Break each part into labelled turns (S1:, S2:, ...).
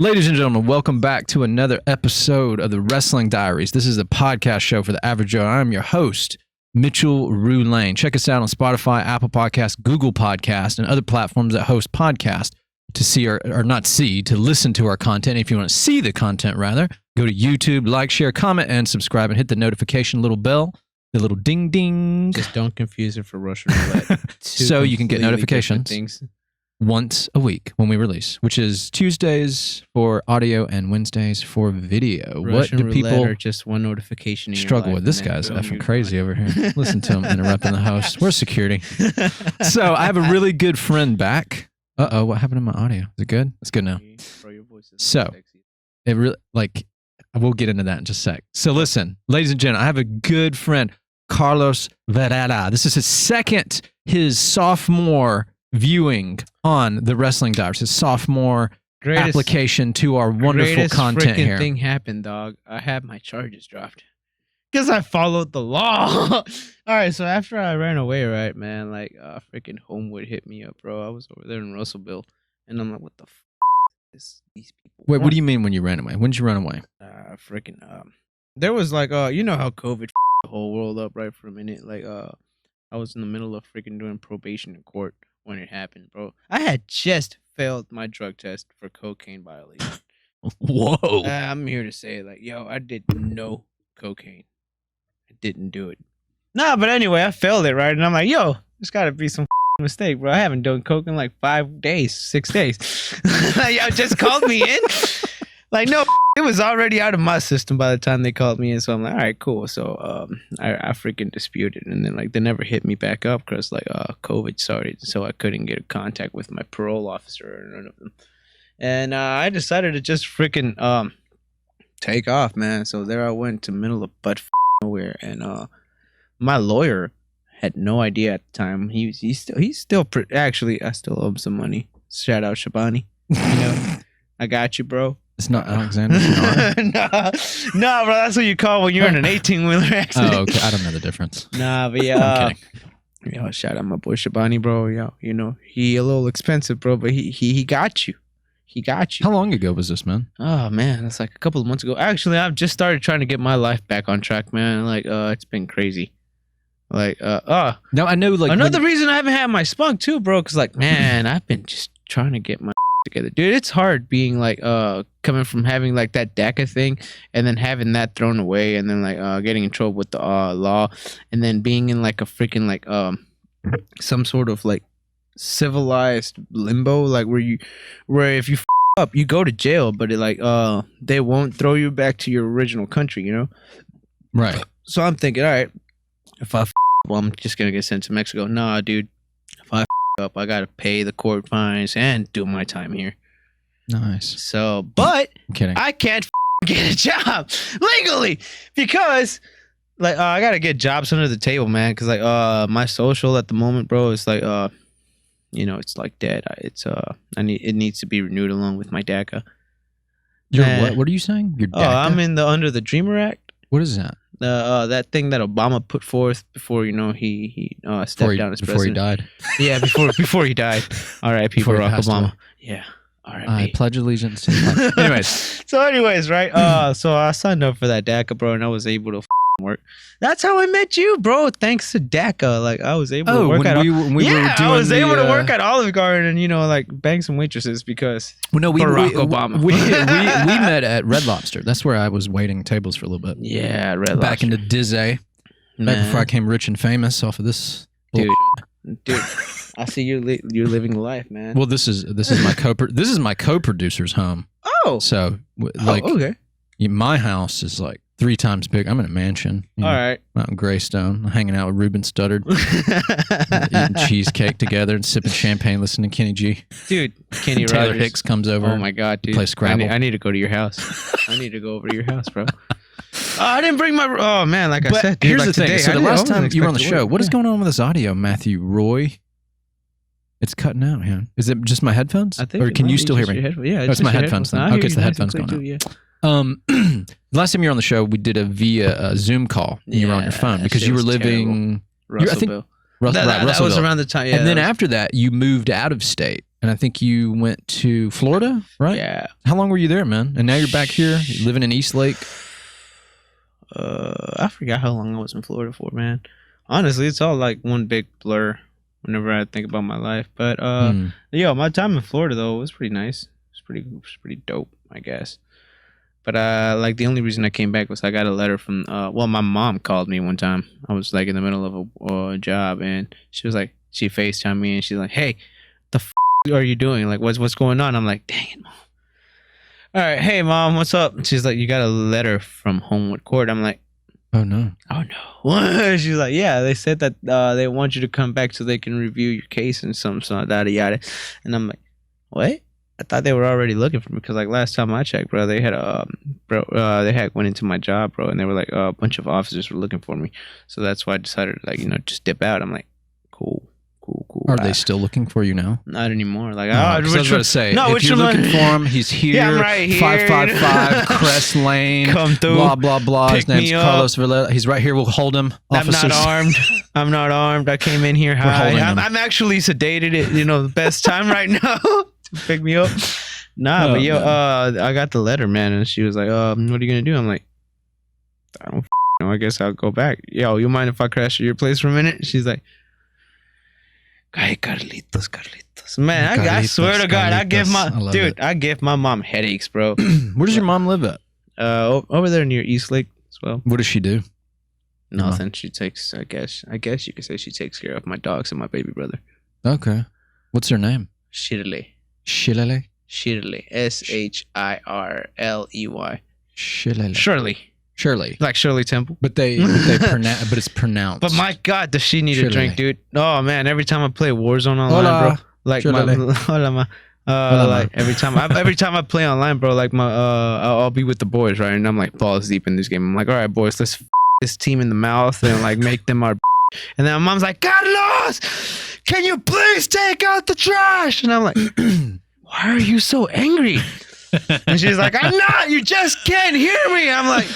S1: Ladies and gentlemen, welcome back to another episode of the Wrestling Diaries. This is a podcast show for the average Joe. I'm your host, Mitchell Roulane. Check us out on Spotify, Apple Podcasts, Google Podcasts, and other platforms that host podcasts to see or not see, to listen to our content. If you want to see the content, rather, go to YouTube, like, share, comment, and subscribe, and hit the notification little bell, the little ding ding.
S2: Just don't confuse it for Russian roulette.
S1: So you can get notifications once a week when we release, which is Tuesdays for audio and Wednesdays for video.
S2: Russian
S1: what do people
S2: are just one notification in your
S1: struggle
S2: life,
S1: with? This guy's effing crazy over here. Listen to him interrupting the host. Where's security? So I have a really good friend back. Uh-oh, what happened to my audio? Is it good? It's good now.
S2: Bro, your voice is
S1: So it really, we'll get into that in just a sec. So listen, ladies and gentlemen, I have a good friend, Carlos Varela. This is his sophomore viewing on the Wrestling Diaries, his sophomore application to our wonderful content here.
S2: Thing happened, dog. I had my charges dropped because I followed the law. All right, so after I ran away, right, man, freaking Homewood hit me up, bro. I was over there in Russellville, and I'm like, what the is these people?
S1: Wait, what do you mean when you ran away? When did you run away?
S2: There was you know how COVID the whole world up right for a minute. I was in the middle of freaking doing probation in court when it happened, bro. I had just failed my drug test for cocaine violation.
S1: Whoa.
S2: I'm here to say, I did no cocaine. I didn't do it. Nah, but anyway, I failed it, right? And I'm like, there's got to be some mistake, bro. I haven't done coke in 5 days, 6 days. Y'all just called me in. No, it was already out of my system by the time they called me in. So I'm like, all right, cool. So I freaking disputed, and then they never hit me back up because COVID started, so I couldn't get in contact with my parole officer or none of them. And I decided to just freaking take off, man. So there I went to middle of butt nowhere, and my lawyer had no idea at the time. He's still actually I still owe him some money. Shout out Shabani. I got you, bro.
S1: It's not Alexander.
S2: No, bro. That's what you call when you're in an 18-wheeler accident.
S1: Oh, okay. I don't know the difference.
S2: Nah, but yeah. Shout out my boy Shabani, bro. He a little expensive, bro, but he got you. He got you.
S1: How long ago was this, man?
S2: Oh man, that's a couple of months ago. Actually, I've just started trying to get my life back on track, man. It's been crazy.
S1: No, I know.
S2: Another reason I haven't had my spunk too, bro, because man, I've been just trying to get my together, dude. It's hard being coming from having that DACA thing and then having that thrown away and then getting in trouble with the law and then being in a freaking some sort of civilized limbo where if you up you go to jail, but they won't throw you back to your original country,
S1: Right.
S2: So I'm thinking, all right, if I I'm just gonna get sent to Mexico. Nah, dude, if I up, I gotta pay the court fines and do my time here.
S1: Nice.
S2: So, but
S1: I'm kidding.
S2: I can't get a job legally because I gotta get jobs under the table, man. Because my social at the moment, bro, is it's dead. It needs to be renewed along with my DACA.
S1: What? What are you saying? Your DACA?
S2: I'm in the Under the Dreamer Act.
S1: What is that?
S2: That thing that Obama put forth before he stepped down as president.
S1: Before he died.
S2: Yeah, before he died. R.I.P. Barack Obama.
S1: Away.
S2: Yeah. R.I.P.
S1: I pledge allegiance to the flag.
S2: Anyways, right? So I signed up for that DACA, bro, and I was able to work. That's how I met you, bro. Thanks to DACA, I was able to work at. I was able to work at Olive Garden and bang some waitresses because Barack Obama.
S1: We met at Red Lobster. That's where I was waiting tables for a little bit.
S2: Yeah, Red Lobster.
S1: Back into Dizzy. Back before I came rich and famous off of this.
S2: Dude. I see you're living life, man.
S1: Well, this is my co-producer's home.
S2: Oh,
S1: so
S2: okay.
S1: My house is 3 times big. I'm in a mansion.
S2: All right.
S1: Out in Greystone, hanging out with Ruben Studdard, eating cheesecake together and sipping champagne, listening to Kenny G.
S2: Dude, Kenny
S1: Taylor
S2: Rogers.
S1: Hicks comes over.
S2: Oh my God, dude.
S1: Play Scrabble.
S2: I need to go to your house. I need to go over to your house, bro. I didn't bring my. Oh man, I said. Dude,
S1: here's the thing.
S2: Today,
S1: so the last time you were on the show, what is going on with this audio, Matthew Roy? It's cutting out, man. Is it just my headphones?
S2: I think.
S1: Or can you still hear me?
S2: Yeah,
S1: it's my headphones then. Okay, it's the headphones going out.
S2: Yeah.
S1: The last time you were on the show, we did a via Zoom call. And you were on your phone because you were living
S2: Russellville.
S1: Russellville.
S2: That was around the time. Yeah,
S1: and then after that, you moved out of state And I think you went to Florida, right?
S2: Yeah.
S1: How long were you there, man? And now you're back here, you're living in East Lake.
S2: I forgot how long I was in Florida for, man. Honestly, it's all like one big blur whenever I think about my life. But yo, my time in Florida though was pretty nice. It was pretty dope, I guess. But like the only reason I came back was I got a letter from my mom called me one time. I was like in the middle of a job, and she was like, she FaceTimed me and she's like, "Hey, the f are you doing? Like, what's going on?" I'm like, "Dang it, mom. All right, hey mom, what's up?" And she's like, "You got a letter from Homewood Court." I'm like,
S1: oh no.
S2: She's like, "Yeah, they said that they want you to come back so they can review your case and some yada yada." And I'm like, "What? I thought they were already looking for me, because like last time I checked, bro, they had they had went into my job, bro, and they were like a bunch of officers were looking for me, so that's why I decided to, like, just dip out." I'm like, cool.
S1: Are they still looking for you now?
S2: Not anymore. Like,
S1: I was going to say, if you're looking for him, he's here.
S2: Yeah, I'm right here.
S1: 555 Crest Lane.
S2: Come through.
S1: Blah, blah, blah. His name's Carlos Varela. He's right here. We'll hold him. Officers.
S2: I'm not armed. I came in here high. I'm actually sedated. The best time right now to pick me up. But yo, I got the letter, man, and she was like, what are you going to do? I'm like, I don't know. I guess I'll go back. Yo, you mind if I crash at your place for a minute? She's like, "Ay, Carlitos. Man, I swear to God, I give my mom headaches, bro."
S1: Where does your mom live at?
S2: Over there near East Lake as well.
S1: What does she do?
S2: Nothing. She takes, I guess you could say she takes care of my dogs and my baby brother.
S1: Okay. What's her name?
S2: Shirley.
S1: Shirley?
S2: Shirley.
S1: Shirley.
S2: Like Shirley Temple.
S1: But but it's pronounced.
S2: But my God, does she need a drink, dude? Oh man, every time I play Warzone online,
S1: Hola.
S2: bro, like like every time I play online, bro, like I'll be with the boys, right? And I'm like balls deep in this game. I'm like, all right, boys, let's this team in the mouth and like make them our. And then my mom's like, "Carlos, can you please take out the trash?" And I'm like, "Why are you so angry?" And she's like, "I'm not. You just can't hear me." I'm like,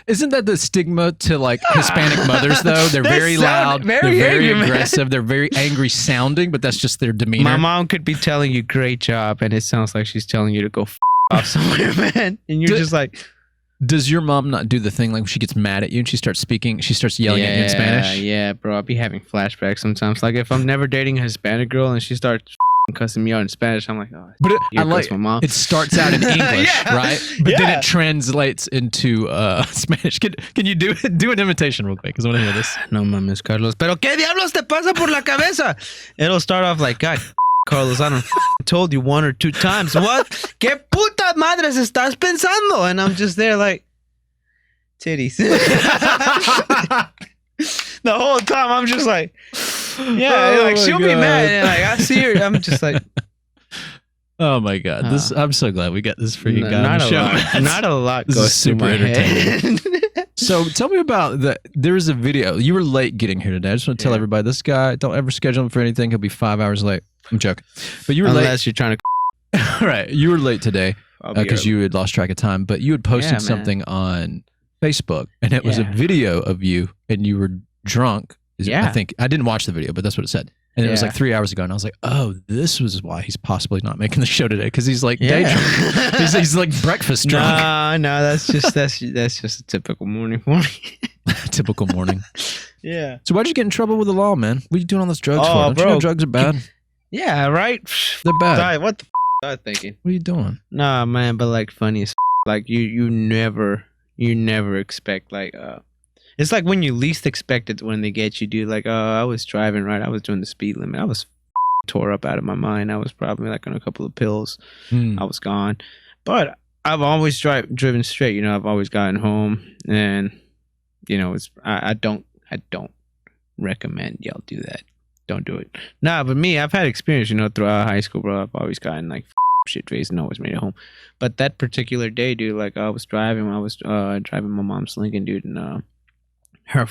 S1: isn't that the stigma to like Hispanic mothers though? They're very loud, they're very aggressive, they're very angry sounding, but that's just their demeanor.
S2: My mom could be telling you "great job" and it sounds like she's telling you to go off somewhere, man. And you're just like,
S1: does your mom not do the thing like when she gets mad at you and she starts yelling at you in Spanish?
S2: Yeah, bro. I'll be having flashbacks sometimes. Like if I'm never dating a Hispanic girl and she starts cussing me out in Spanish, I'm like, oh,
S1: but I like
S2: my mom.
S1: It starts out in English, right? But then it translates into Spanish. Can you do an imitation real quick? Because I want to hear this.
S2: No mames, Carlos. Pero qué diablos te pasa por la cabeza? It'll start off like, "God, Carlos, I don't told you 1 or 2 times. What? ¿Qué puta madres estás pensando?" And I'm just there like, titties. The whole time I'm just like, like she'll be mad, and like I see her, I'm just like,
S1: oh my God, I'm so glad we got this freaking guy on the show.
S2: Not a lot
S1: this
S2: goes
S1: is super
S2: through my
S1: entertaining.
S2: head.
S1: So tell me about there was a video. You were late getting here today. I just want to tell everybody, this guy, don't ever schedule him for anything. He'll be 5 hours late. I'm joking. But you were late.
S2: Unless you're trying to
S1: right. You were late today because you had lost track of time, but you had posted something on Facebook, and it was a video of you, and you were drunk. I think I didn't watch the video, but that's what it said. And it was like 3 hours ago, and I was like, "Oh, this was why he's possibly not making the show today, because he's like day drunk. he's like breakfast drunk."
S2: No, that's just a typical morning for me.
S1: Typical morning.
S2: Yeah.
S1: So why'd you get in trouble with the law, man? What are you doing all those drugs for? Don't you know drugs are bad?
S2: Yeah, right.
S1: They're bad.
S2: What the was I thinking?
S1: What are you doing?
S2: Nah, man, but like funny as like you never expect like it's like when you least expect it when they get you, dude. Like, I was driving, right? I was doing the speed limit. I was tore up out of my mind. I was probably like on a couple of pills. I was gone. But I've always driven straight. I've always gotten home, and it's I don't recommend y'all do that. Don't do it. Nah, but me, I've had experience. Throughout high school, bro. I've always gotten like shit faced and always made it home. But that particular day, dude, like I was driving my mom's Lincoln, dude, and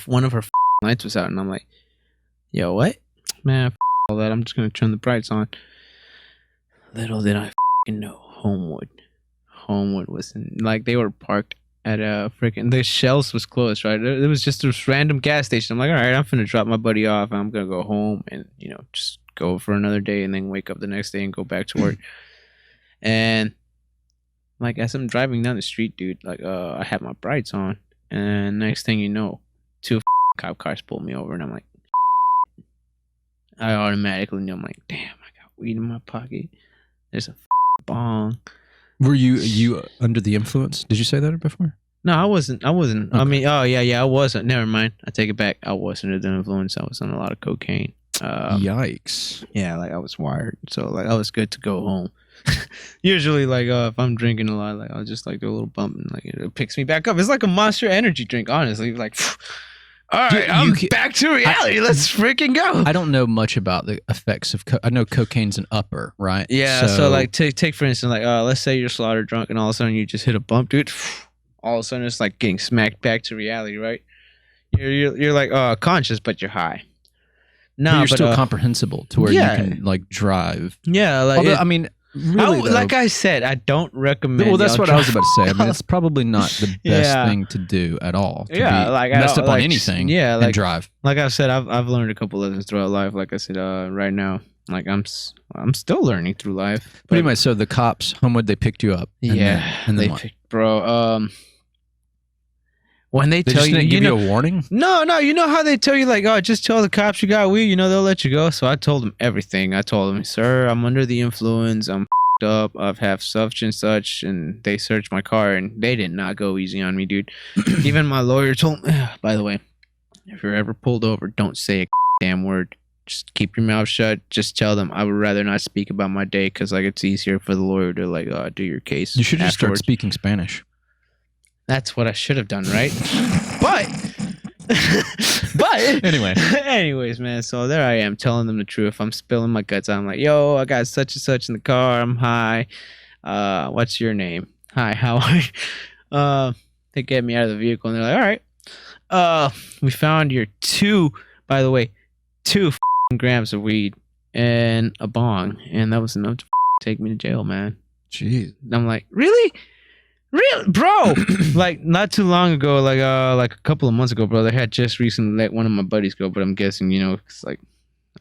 S2: one of her lights was out, and I'm like, "Yo, what? Man, all that. I'm just gonna turn the brights on." Little did I know, Homewood was like they were parked at a freaking the Shells was closed, right? It was just this random gas station. I'm like, all right, I'm finna drop my buddy off, and I'm gonna go home and just go for another day, and then wake up the next day and go back to work. And like as I'm driving down the street, dude, like I have my brights on, and next thing you know, 2 cop cars pull me over, and I'm like, I automatically know, I'm like, damn, I got weed in my pocket. There's a bong.
S1: Were you under the influence? Did you say that before?
S2: No, I wasn't. Okay. I mean, I wasn't. Never mind. I take it back. I wasn't under the influence. I was on a lot of cocaine.
S1: Yikes.
S2: Yeah, like I was wired, so like I was good to go home. Usually, like if I'm drinking a lot, like I'll just like do a little bump and like it picks me back up. It's like a Monster Energy drink, honestly. Like, all right, I'm back to reality. Let's freaking go.
S1: I don't know much about the effects of. I know cocaine's an upper, right?
S2: Yeah. So like take for instance, like let's say you're slaughter drunk and all of a sudden you just hit a bump, dude. All of a sudden it's like getting smacked back to reality, right? You're like conscious, but you're high. No,
S1: but you're still comprehensible to where you can like drive.
S2: Yeah, like
S1: although, I mean, really,
S2: like I said, I don't recommend.
S1: Well, that's what I was about to say. I mean, it's probably not the best thing to do at all. To be messed up on anything. Yeah, like, and drive.
S2: Like I said, I've learned a couple lessons throughout life. Like I said, right now, like I'm still learning through life.
S1: Pretty much. So the cops, Homewood, they picked you up. And then they picked,
S2: bro. When they tell you,
S1: give you a warning?
S2: No, you know how they tell you like, oh, just tell the cops you got weed, they'll let you go. So I told them everything. I told them, sir, I'm under the influence. I'm up. I've have such and such, and they searched my car, and they did not go easy on me, dude. Even my lawyer told me. By the way, if you're ever pulled over, don't say a damn word. Just keep your mouth shut. Just tell them I would rather not speak about my day because like it's easier for the lawyer to like do your case.
S1: You should just start speaking Spanish.
S2: That's what I should have done, right? But anyways, man. So there I am telling them the truth. I'm spilling my guts out. I'm like, yo, I got such and such in the car. I'm high. What's your name? Hi, how are you? They get me out of the vehicle and they're like, all right. We found your 2 grams of weed and a bong, and that was enough to take me to jail, man.
S1: Jeez.
S2: And I'm like, really? Really, bro? Like not too long ago, like a couple of months ago, bro. They had just recently let one of my buddies go, but I'm guessing, it's like,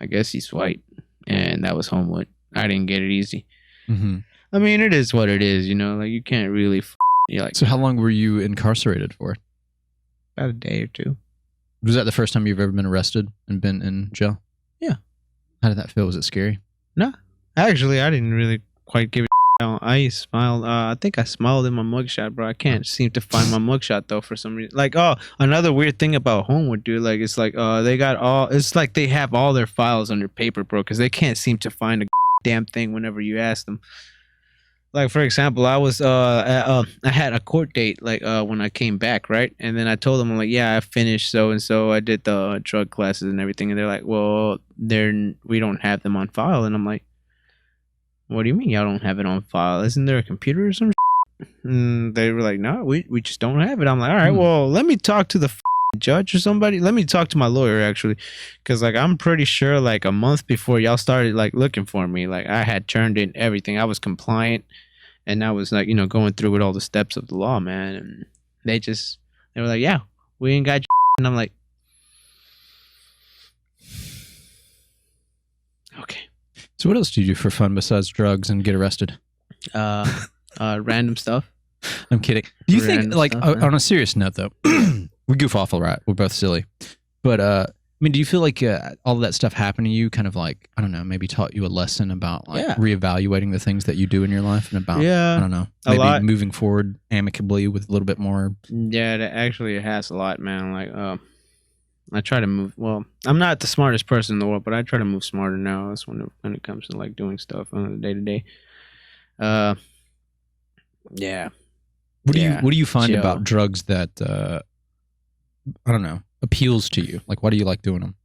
S2: I guess he's white, and that was Homewood. I didn't get it easy.
S1: Mm-hmm.
S2: I mean, it is what it is, like you can't really.
S1: So how long were you incarcerated for?
S2: About a day or 2.
S1: Was that the first time you've ever been arrested and been in jail?
S2: Yeah.
S1: How did that feel? Was it scary? No,
S2: actually, I didn't really quite give it. I smiled. I think I smiled in my mugshot, bro. I can't seem to find my mugshot though for some reason. Like, another weird thing about Homewood, dude. Like, it's like they got all. It's like they have all their files under paper, bro, because they can't seem to find a damn thing whenever you ask them. Like, for example, I was I had a court date like when I came back, right? And then I told them, I'm like, yeah, I finished so and so. I did the drug classes and everything, and they're like, well, we don't have them on file, and I'm like, what do you mean y'all don't have it on file? Isn't there a computer or some shit? And they were like, no, we just don't have it. I'm like, all right, well, let me talk to the judge or somebody. Let me talk to my lawyer, actually. Because, like, I'm pretty sure, like, a month before y'all started, like, looking for me, like, I had turned in everything. I was compliant. And I was, like, going through with all the steps of the law, man. And they were like, yeah, we ain't got your. And I'm like, okay.
S1: So what else do you do for fun besides drugs and get arrested?
S2: Random stuff.
S1: I'm kidding. Do you think, like, on a serious note, though, we goof off, all right? We're both silly. But, I mean, do you feel like all of that stuff happened to you kind of like, I don't know, maybe taught you a lesson about, like, reevaluating the things that you do in your life and about, I don't know, maybe moving forward amicably with a little bit more?
S2: Yeah, it has a lot, man. Like, I try to move. Well, I'm not the smartest person in the world, but I try to move smarter now. That's when it comes to like doing stuff on a day to day. Yeah.
S1: What do you find about drugs that I don't know appeals to you? Like, why do you like doing them?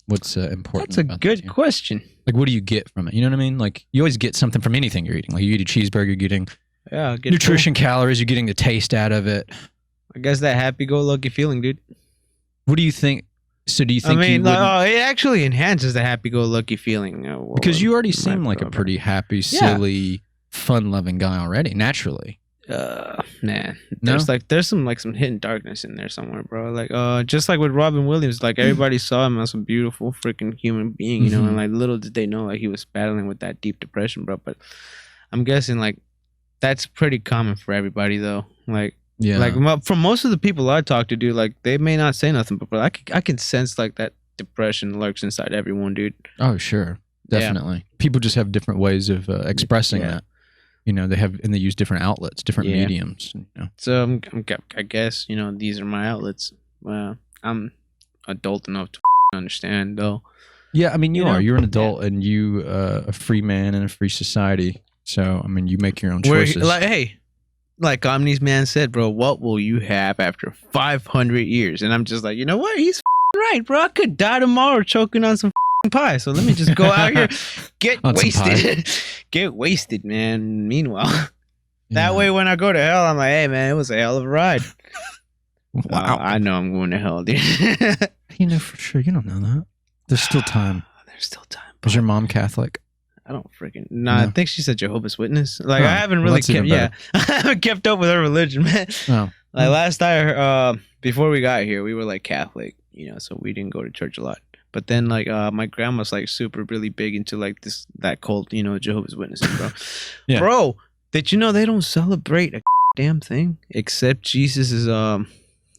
S1: What's important?
S2: That's a good question.
S1: Like, what do you get from it? You know what I mean? Like, you always get something from anything you're eating. Like, you eat a cheeseburger, you're getting nutrition, calories. You're getting the taste out of it.
S2: I guess that happy-go-lucky feeling, dude.
S1: What do you think? So do you think?
S2: I mean, it actually enhances the happy-go-lucky feeling.
S1: Because you already seem like a pretty happy, silly, fun-loving guy already, naturally.
S2: Man,
S1: No?
S2: there's some hidden darkness in there somewhere, bro. Like just like with Robin Williams, like everybody saw him as a beautiful freaking human being, you know, and like little did they know like he was battling with that deep depression, bro. But I'm guessing like that's pretty common for everybody though. Like
S1: Yeah.
S2: like from most of the people I talk to, dude, like they may not say nothing, but bro, I can sense like that depression lurks inside everyone, dude.
S1: Oh, sure. Definitely. People just have different ways of expressing that. You know, they use different outlets, different mediums. You know.
S2: So I guess, you know, these are my outlets. I'm adult enough to understand, though.
S1: Yeah, I mean, you
S2: You
S1: are.
S2: know?
S1: You're an adult, and you a free man in a free society. So, I mean, you make your own choices.
S2: Like Omni's man said, bro, what will you have after 500 years? And I'm just like, you know what? He's right, bro. I could die tomorrow choking on some pie. So let me just go out here, get wasted. Get wasted, man. Meanwhile, that way when I go to hell, I'm like, hey, man, it was a hell of a ride.
S1: Wow.
S2: I know I'm going to hell, dude.
S1: You know for sure. You don't know that. There's still time.
S2: There's still time.
S1: Was your mom Catholic?
S2: I don't freaking I think she's a Jehovah's Witness. Like I haven't
S1: well,
S2: really kept, I haven't kept up with her religion, man.
S1: Oh.
S2: Like last I before we got here, we were like Catholic, you know, so we didn't go to church a lot. But then like my grandma's like super really big into like that cult, you know, Jehovah's Witnesses, bro.
S1: Yeah.
S2: Bro, did you know they don't celebrate a damn thing except Jesus is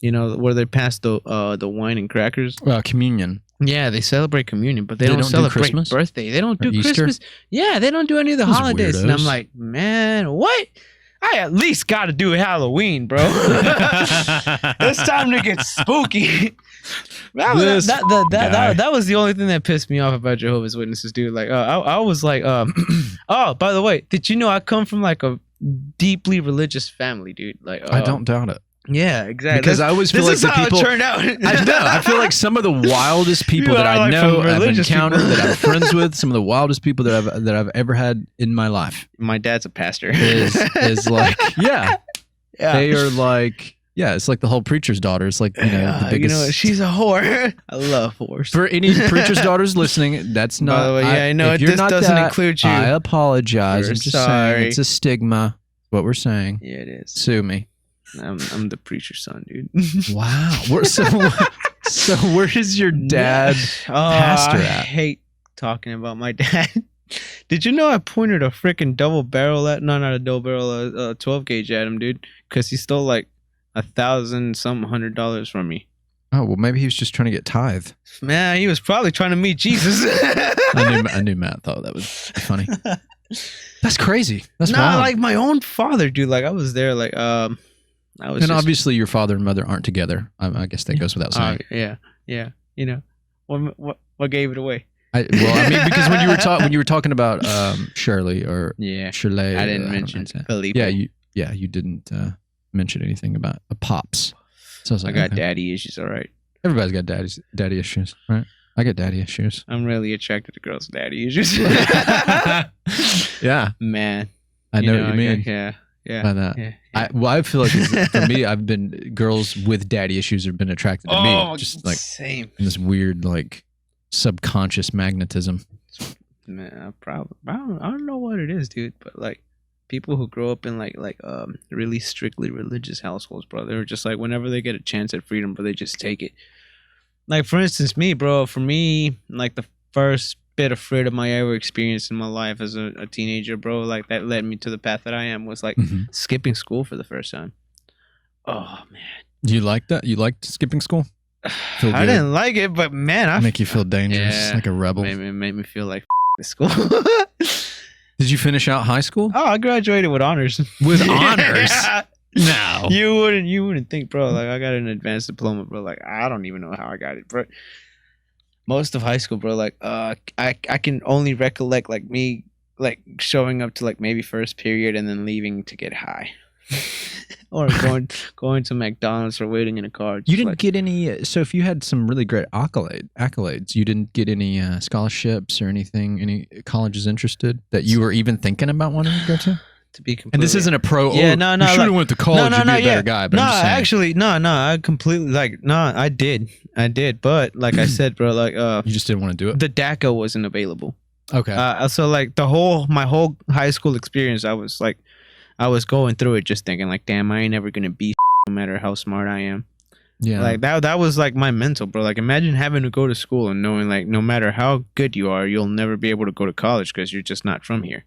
S2: you know, where they pass the wine and crackers?
S1: Communion.
S2: Yeah, they celebrate communion, but they don't celebrate birthday. They don't do Christmas. Yeah, they don't do any of the holidays. Weirdos. And I'm like, man, what? I at least got to do Halloween, bro. It's time to get spooky. That was the only thing that pissed me off about Jehovah's Witnesses, dude. Like, I was like, oh, by the way, did you know I come from like a deeply religious family, dude? Like,
S1: I don't doubt it.
S2: Yeah, exactly.
S1: Because I always feel like the people.
S2: It turned out.
S1: I know. I feel like some of the wildest people that I know, I've encountered, that I'm friends with, some of the wildest people that I've ever had in my life.
S2: My dad's a pastor.
S1: Is like, yeah, they are like, yeah, it's like the whole preacher's daughter. It's like, you know, the biggest.
S2: You know, she's a whore. I love whores.
S1: For any preacher's daughters listening, that's not.
S2: By the way, I know this doesn't include you.
S1: I apologize.
S2: We're
S1: I'm just
S2: sorry.
S1: saying, it's a stigma. What we're saying.
S2: Yeah, it is.
S1: Sue me.
S2: I'm the preacher's son, dude.
S1: Wow. So where is your dad pastor at?
S2: I hate talking about my dad. Did you know I pointed a freaking double barrel at, no, not a double barrel, a 12 gauge at him, dude? Because he stole like $1,000 from me.
S1: Oh, well, maybe he was just trying to get tithe.
S2: Man, he was probably trying to meet Jesus.
S1: I knew Matt thought that was funny. That's crazy. That's wild.
S2: Like my own father, dude. Like I was there, like
S1: and obviously your father and mother aren't together. I guess that goes without saying.
S2: Yeah. You know, what gave it away?
S1: Because when you were talking about Shirley or Shirley,
S2: I didn't mention Felipe.
S1: Yeah, you didn't mention anything about a pops. So I was like,
S2: I got daddy issues. All right.
S1: Everybody's got daddy issues, right? I got daddy issues.
S2: I'm really attracted to girls with daddy issues.
S1: Yeah,
S2: man.
S1: I know what you mean.
S2: Yeah.
S1: By that. Yeah. I feel like for me, I've been girls with daddy issues have been attracted to me. Just like
S2: same.
S1: In this weird like subconscious magnetism.
S2: Man, I don't know what it is, dude. But like people who grow up in like really strictly religious households, bro, they're just like whenever they get a chance at freedom, bro, they just take it. Like for instance, me, bro. For me, like the first bit of freedom I ever experienced in my life as a teenager, bro, like that led me to the path that I am, was like skipping school for the first time. Oh man,
S1: you like that? You liked skipping school?
S2: I didn't like it, but man, I
S1: make you feel dangerous, like a rebel.
S2: It made me feel like this school.
S1: Did you finish out high school?
S2: Oh, I graduated with honors.
S1: With honors? No,
S2: you wouldn't think, bro. Like I got an advanced diploma, bro. Like I don't even know how I got it, bro. Most of high school, bro, like I can only recollect like me like showing up to like maybe first period and then leaving to get high, or going to McDonald's or waiting in a car.
S1: You didn't get any. So if you had some really great accolades, you didn't get any scholarships or anything. Any colleges interested that you were even thinking about wanting to go to?
S2: To be completely,
S1: and this isn't a pro.
S2: Yeah,
S1: no. You should have went to college. You'd be a better guy. But
S2: no, actually, no. I completely I did. But like I said, bro, like
S1: you just didn't want to do it.
S2: The DACA wasn't available.
S1: Okay.
S2: So like my whole high school experience, I was I was going through it just thinking like, damn, I ain't never gonna be no matter how smart I am.
S1: Yeah.
S2: Like that was like my mental, bro. Like imagine having to go to school and knowing like no matter how good you are, you'll never be able to go to college because you're just not from here.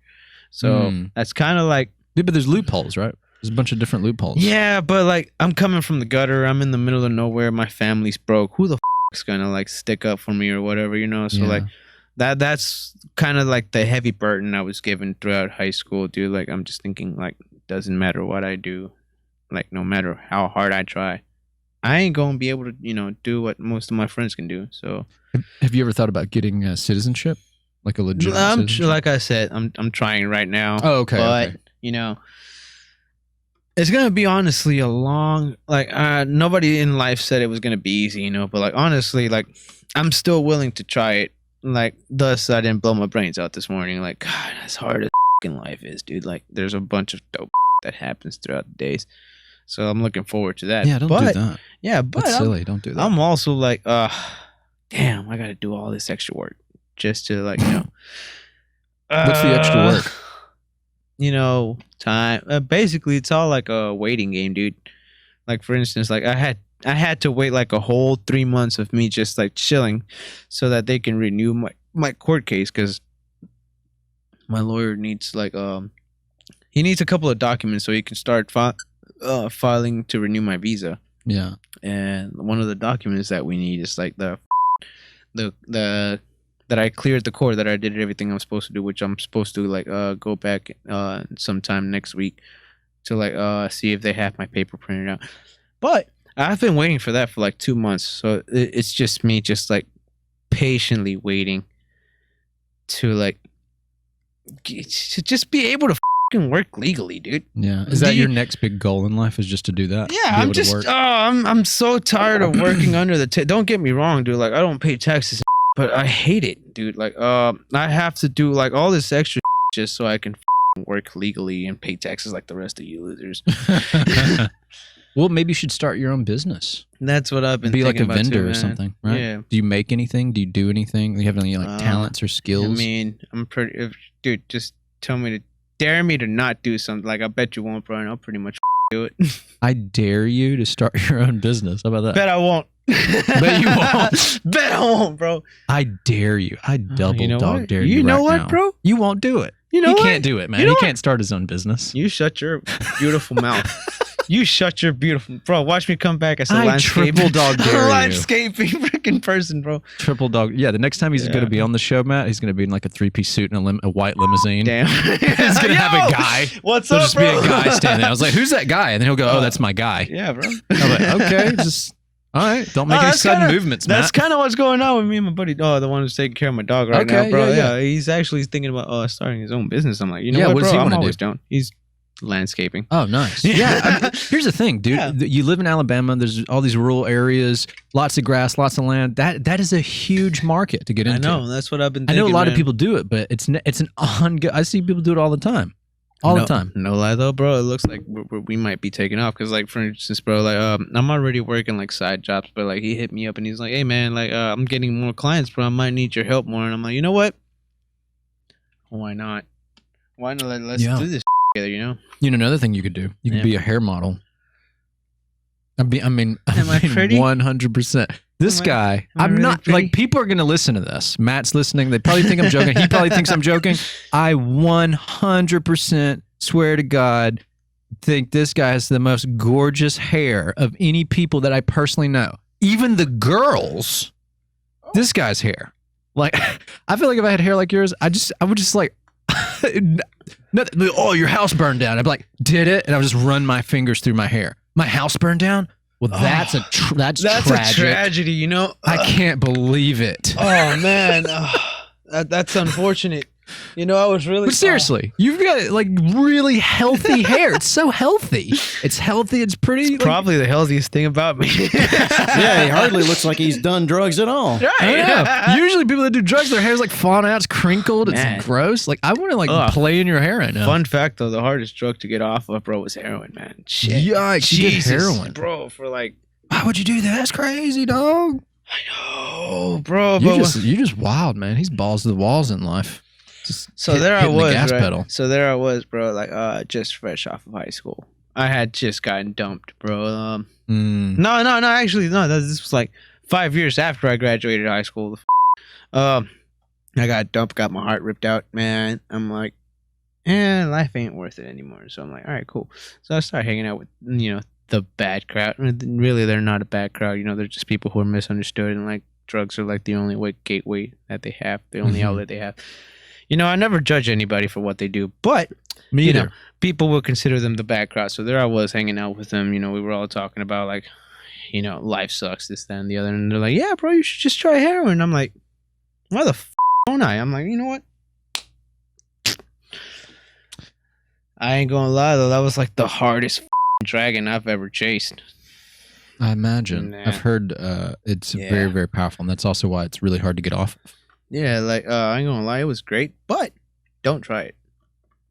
S2: So that's kind of like,
S1: yeah, but there's loopholes, right? There's a bunch of different loopholes.
S2: yeah, but like I'm coming from the gutter. I'm in the middle of nowhere. My family's broke. Who the is gonna like stick up for me or whatever, you know? So like that's kind of like the heavy burden I was given throughout high school, dude. Like I'm just thinking like, doesn't matter what I do, like no matter how hard I try, I ain't gonna be able to, you know, do what most of my friends can do. So,
S1: have you ever thought about getting citizenship, like a legitimate citizenship?
S2: Like I said, I'm trying right now.
S1: Oh, okay.
S2: But you know, it's gonna be honestly a long, like nobody in life said it was gonna be easy, you know. But like honestly, like I'm still willing to try it. Like thus, I didn't blow my brains out this morning. Like God, as hard as life is, dude. Like there's a bunch of dope that happens throughout the days. So I'm looking forward to that.
S1: Yeah, don't do that.
S2: Yeah, but
S1: that's silly. Don't do that.
S2: I'm also like, damn, I got to do all this extra work just to like, you know.
S1: What's the extra work?
S2: You know, time. Basically, it's all like a waiting game, dude. Like for instance, like I had to wait like a whole 3 months of me just like chilling, so that they can renew my court case because my lawyer needs like he needs a couple of documents so he can start filing to renew my visa.
S1: Yeah.
S2: And one of the documents that we need is like the that I cleared the court, that I did everything I'm supposed to do, which I'm supposed to like go back sometime next week to like see if they have my paper printed out. But I've been waiting for that for like 2 months. So it's just me just like patiently waiting to like to just be able to work legally, dude.
S1: Yeah. Is that your next big goal in life, is just to do that?
S2: Yeah, I'm just I'm so tired of working under the don't get me wrong, dude. Like I don't pay taxes, but I hate it, dude. Like I have to do like all this extra just so I can work legally and pay taxes like the rest of you losers.
S1: Well, maybe you should start your own business.
S2: That's what I've been
S1: Be like
S2: thinking
S1: a
S2: about
S1: vendor
S2: too,
S1: or something, right?
S2: Yeah.
S1: Do you make anything? Do you do anything? Do you have any like talents or skills?
S2: I mean, I'm pretty, dude, just dare me to not do something. Like I bet you won't, bro, and I'll pretty much do it.
S1: I dare you to start your own business. How about that?
S2: Bet I won't.
S1: Bet you won't.
S2: Bet I won't, bro.
S1: I dare you. I double dog dare you.
S2: You know
S1: right
S2: what,
S1: now.
S2: bro?
S1: You won't do it.
S2: You know
S1: he
S2: what?
S1: can't do it, man.
S2: You know
S1: he can't start his own business.
S2: You shut your beautiful mouth. You shut your beautiful, bro. Watch me come back as a landscaping,
S1: triple dog dare
S2: landscaping freaking person, bro.
S1: Triple dog. Yeah, the next time he's going to be on the show, Matt, he's going to be in like a 3-piece suit and a white limousine.
S2: Damn.
S1: He's going to have a guy.
S2: What's
S1: There'll
S2: up,
S1: just
S2: bro?
S1: be a guy standing there. I was like, who's that guy? And then he'll go, oh, that's my guy.
S2: Yeah, bro.
S1: I'm like, okay, just all right. Don't make any sudden movements, Matt.
S2: That's kind of what's going on with me and my buddy. Oh, the one who's taking care of my dog right now, bro. Yeah, he's actually thinking about starting his own business. I'm like, you know what, bro? I'm always down. He's landscaping.
S1: Oh, nice. Yeah. I mean, here's the thing, dude. Yeah. You live in Alabama. There's all these rural areas, lots of grass, lots of land. That is a huge market to get into.
S2: I know. That's what I've been thinking.
S1: I know a lot of people do it, but it's an ongoing. I see people do it all the time. The time.
S2: No lie though, bro. It looks like we might be taking off because, like, for instance, bro, like, I'm already working like side jobs, but like he hit me up and he's like, "Hey, man, like, I'm getting more clients, bro. I might need your help more." And I'm like, you know what? Why not? Why not? Let's do this together. You know.
S1: You know, another thing you could do. You could be a hair model. I mean,
S2: am I pretty?
S1: 100%. This guy, I'm really not pretty? Like, people are going to listen to this. Matt's listening. They probably think I'm joking. He probably thinks I'm joking. I 100% swear to God think this guy has the most gorgeous hair of any people that I personally know. Even the girls, this guy's hair. Like, I feel like if I had hair like yours, I would just like, oh, your house burned down. I'd be like, did it? And I would just run my fingers through my hair. My house burned down? Well, that's tragic.
S2: A tragedy, you know.
S1: I can't believe it.
S2: Oh man, that's unfortunate. You know, I was really.
S1: But seriously, you've got like really healthy hair. It's so healthy. It's healthy. It's pretty.
S2: It's probably the healthiest thing about me.
S3: Yeah, he hardly looks like he's done drugs at all.
S2: Right.
S1: Yeah. Usually, people that do drugs, their hair's like falling out. It's crinkled. It's gross. Like I want to like play in your hair right now.
S2: Fun fact though, the hardest drug to get off of, bro, was heroin, man. Shit.
S1: Yikes! Jesus, you did heroin,
S2: bro. For like,
S1: why would you do that? That's crazy, dog.
S2: I know, bro.
S1: You just wild, man. He's balls to the walls in life. Just
S2: So there I
S1: hitting the
S2: was,
S1: gas
S2: right?
S1: pedal.
S2: So there I was, bro. Like, just fresh off of high school. I had just gotten dumped, bro. No. Actually, no. This was like 5 years after I graduated high school. I got dumped, got my heart ripped out, man. I'm like, life ain't worth it anymore. So I'm like, all right, cool. So I started hanging out with, the bad crowd. Really, they're not a bad crowd. They're just people who are misunderstood, and like drugs are like the only gateway that they have, the only outlet they have. I never judge anybody for what they do, but
S1: Me either.
S2: people will consider them the bad crowd. So there I was hanging out with them. We were all talking about like, life sucks, this, that, and the other. And they're like, yeah, bro, you should just try heroin. I'm like, why the f don't I? I'm like, you know what? I ain't gonna lie though, that was like the hardest dragon I've ever chased.
S1: I imagine.
S2: Nah.
S1: I've heard it's very, very powerful, and that's also why it's really hard to get off of.
S2: Yeah, like I ain't gonna lie, it was great, but don't try it.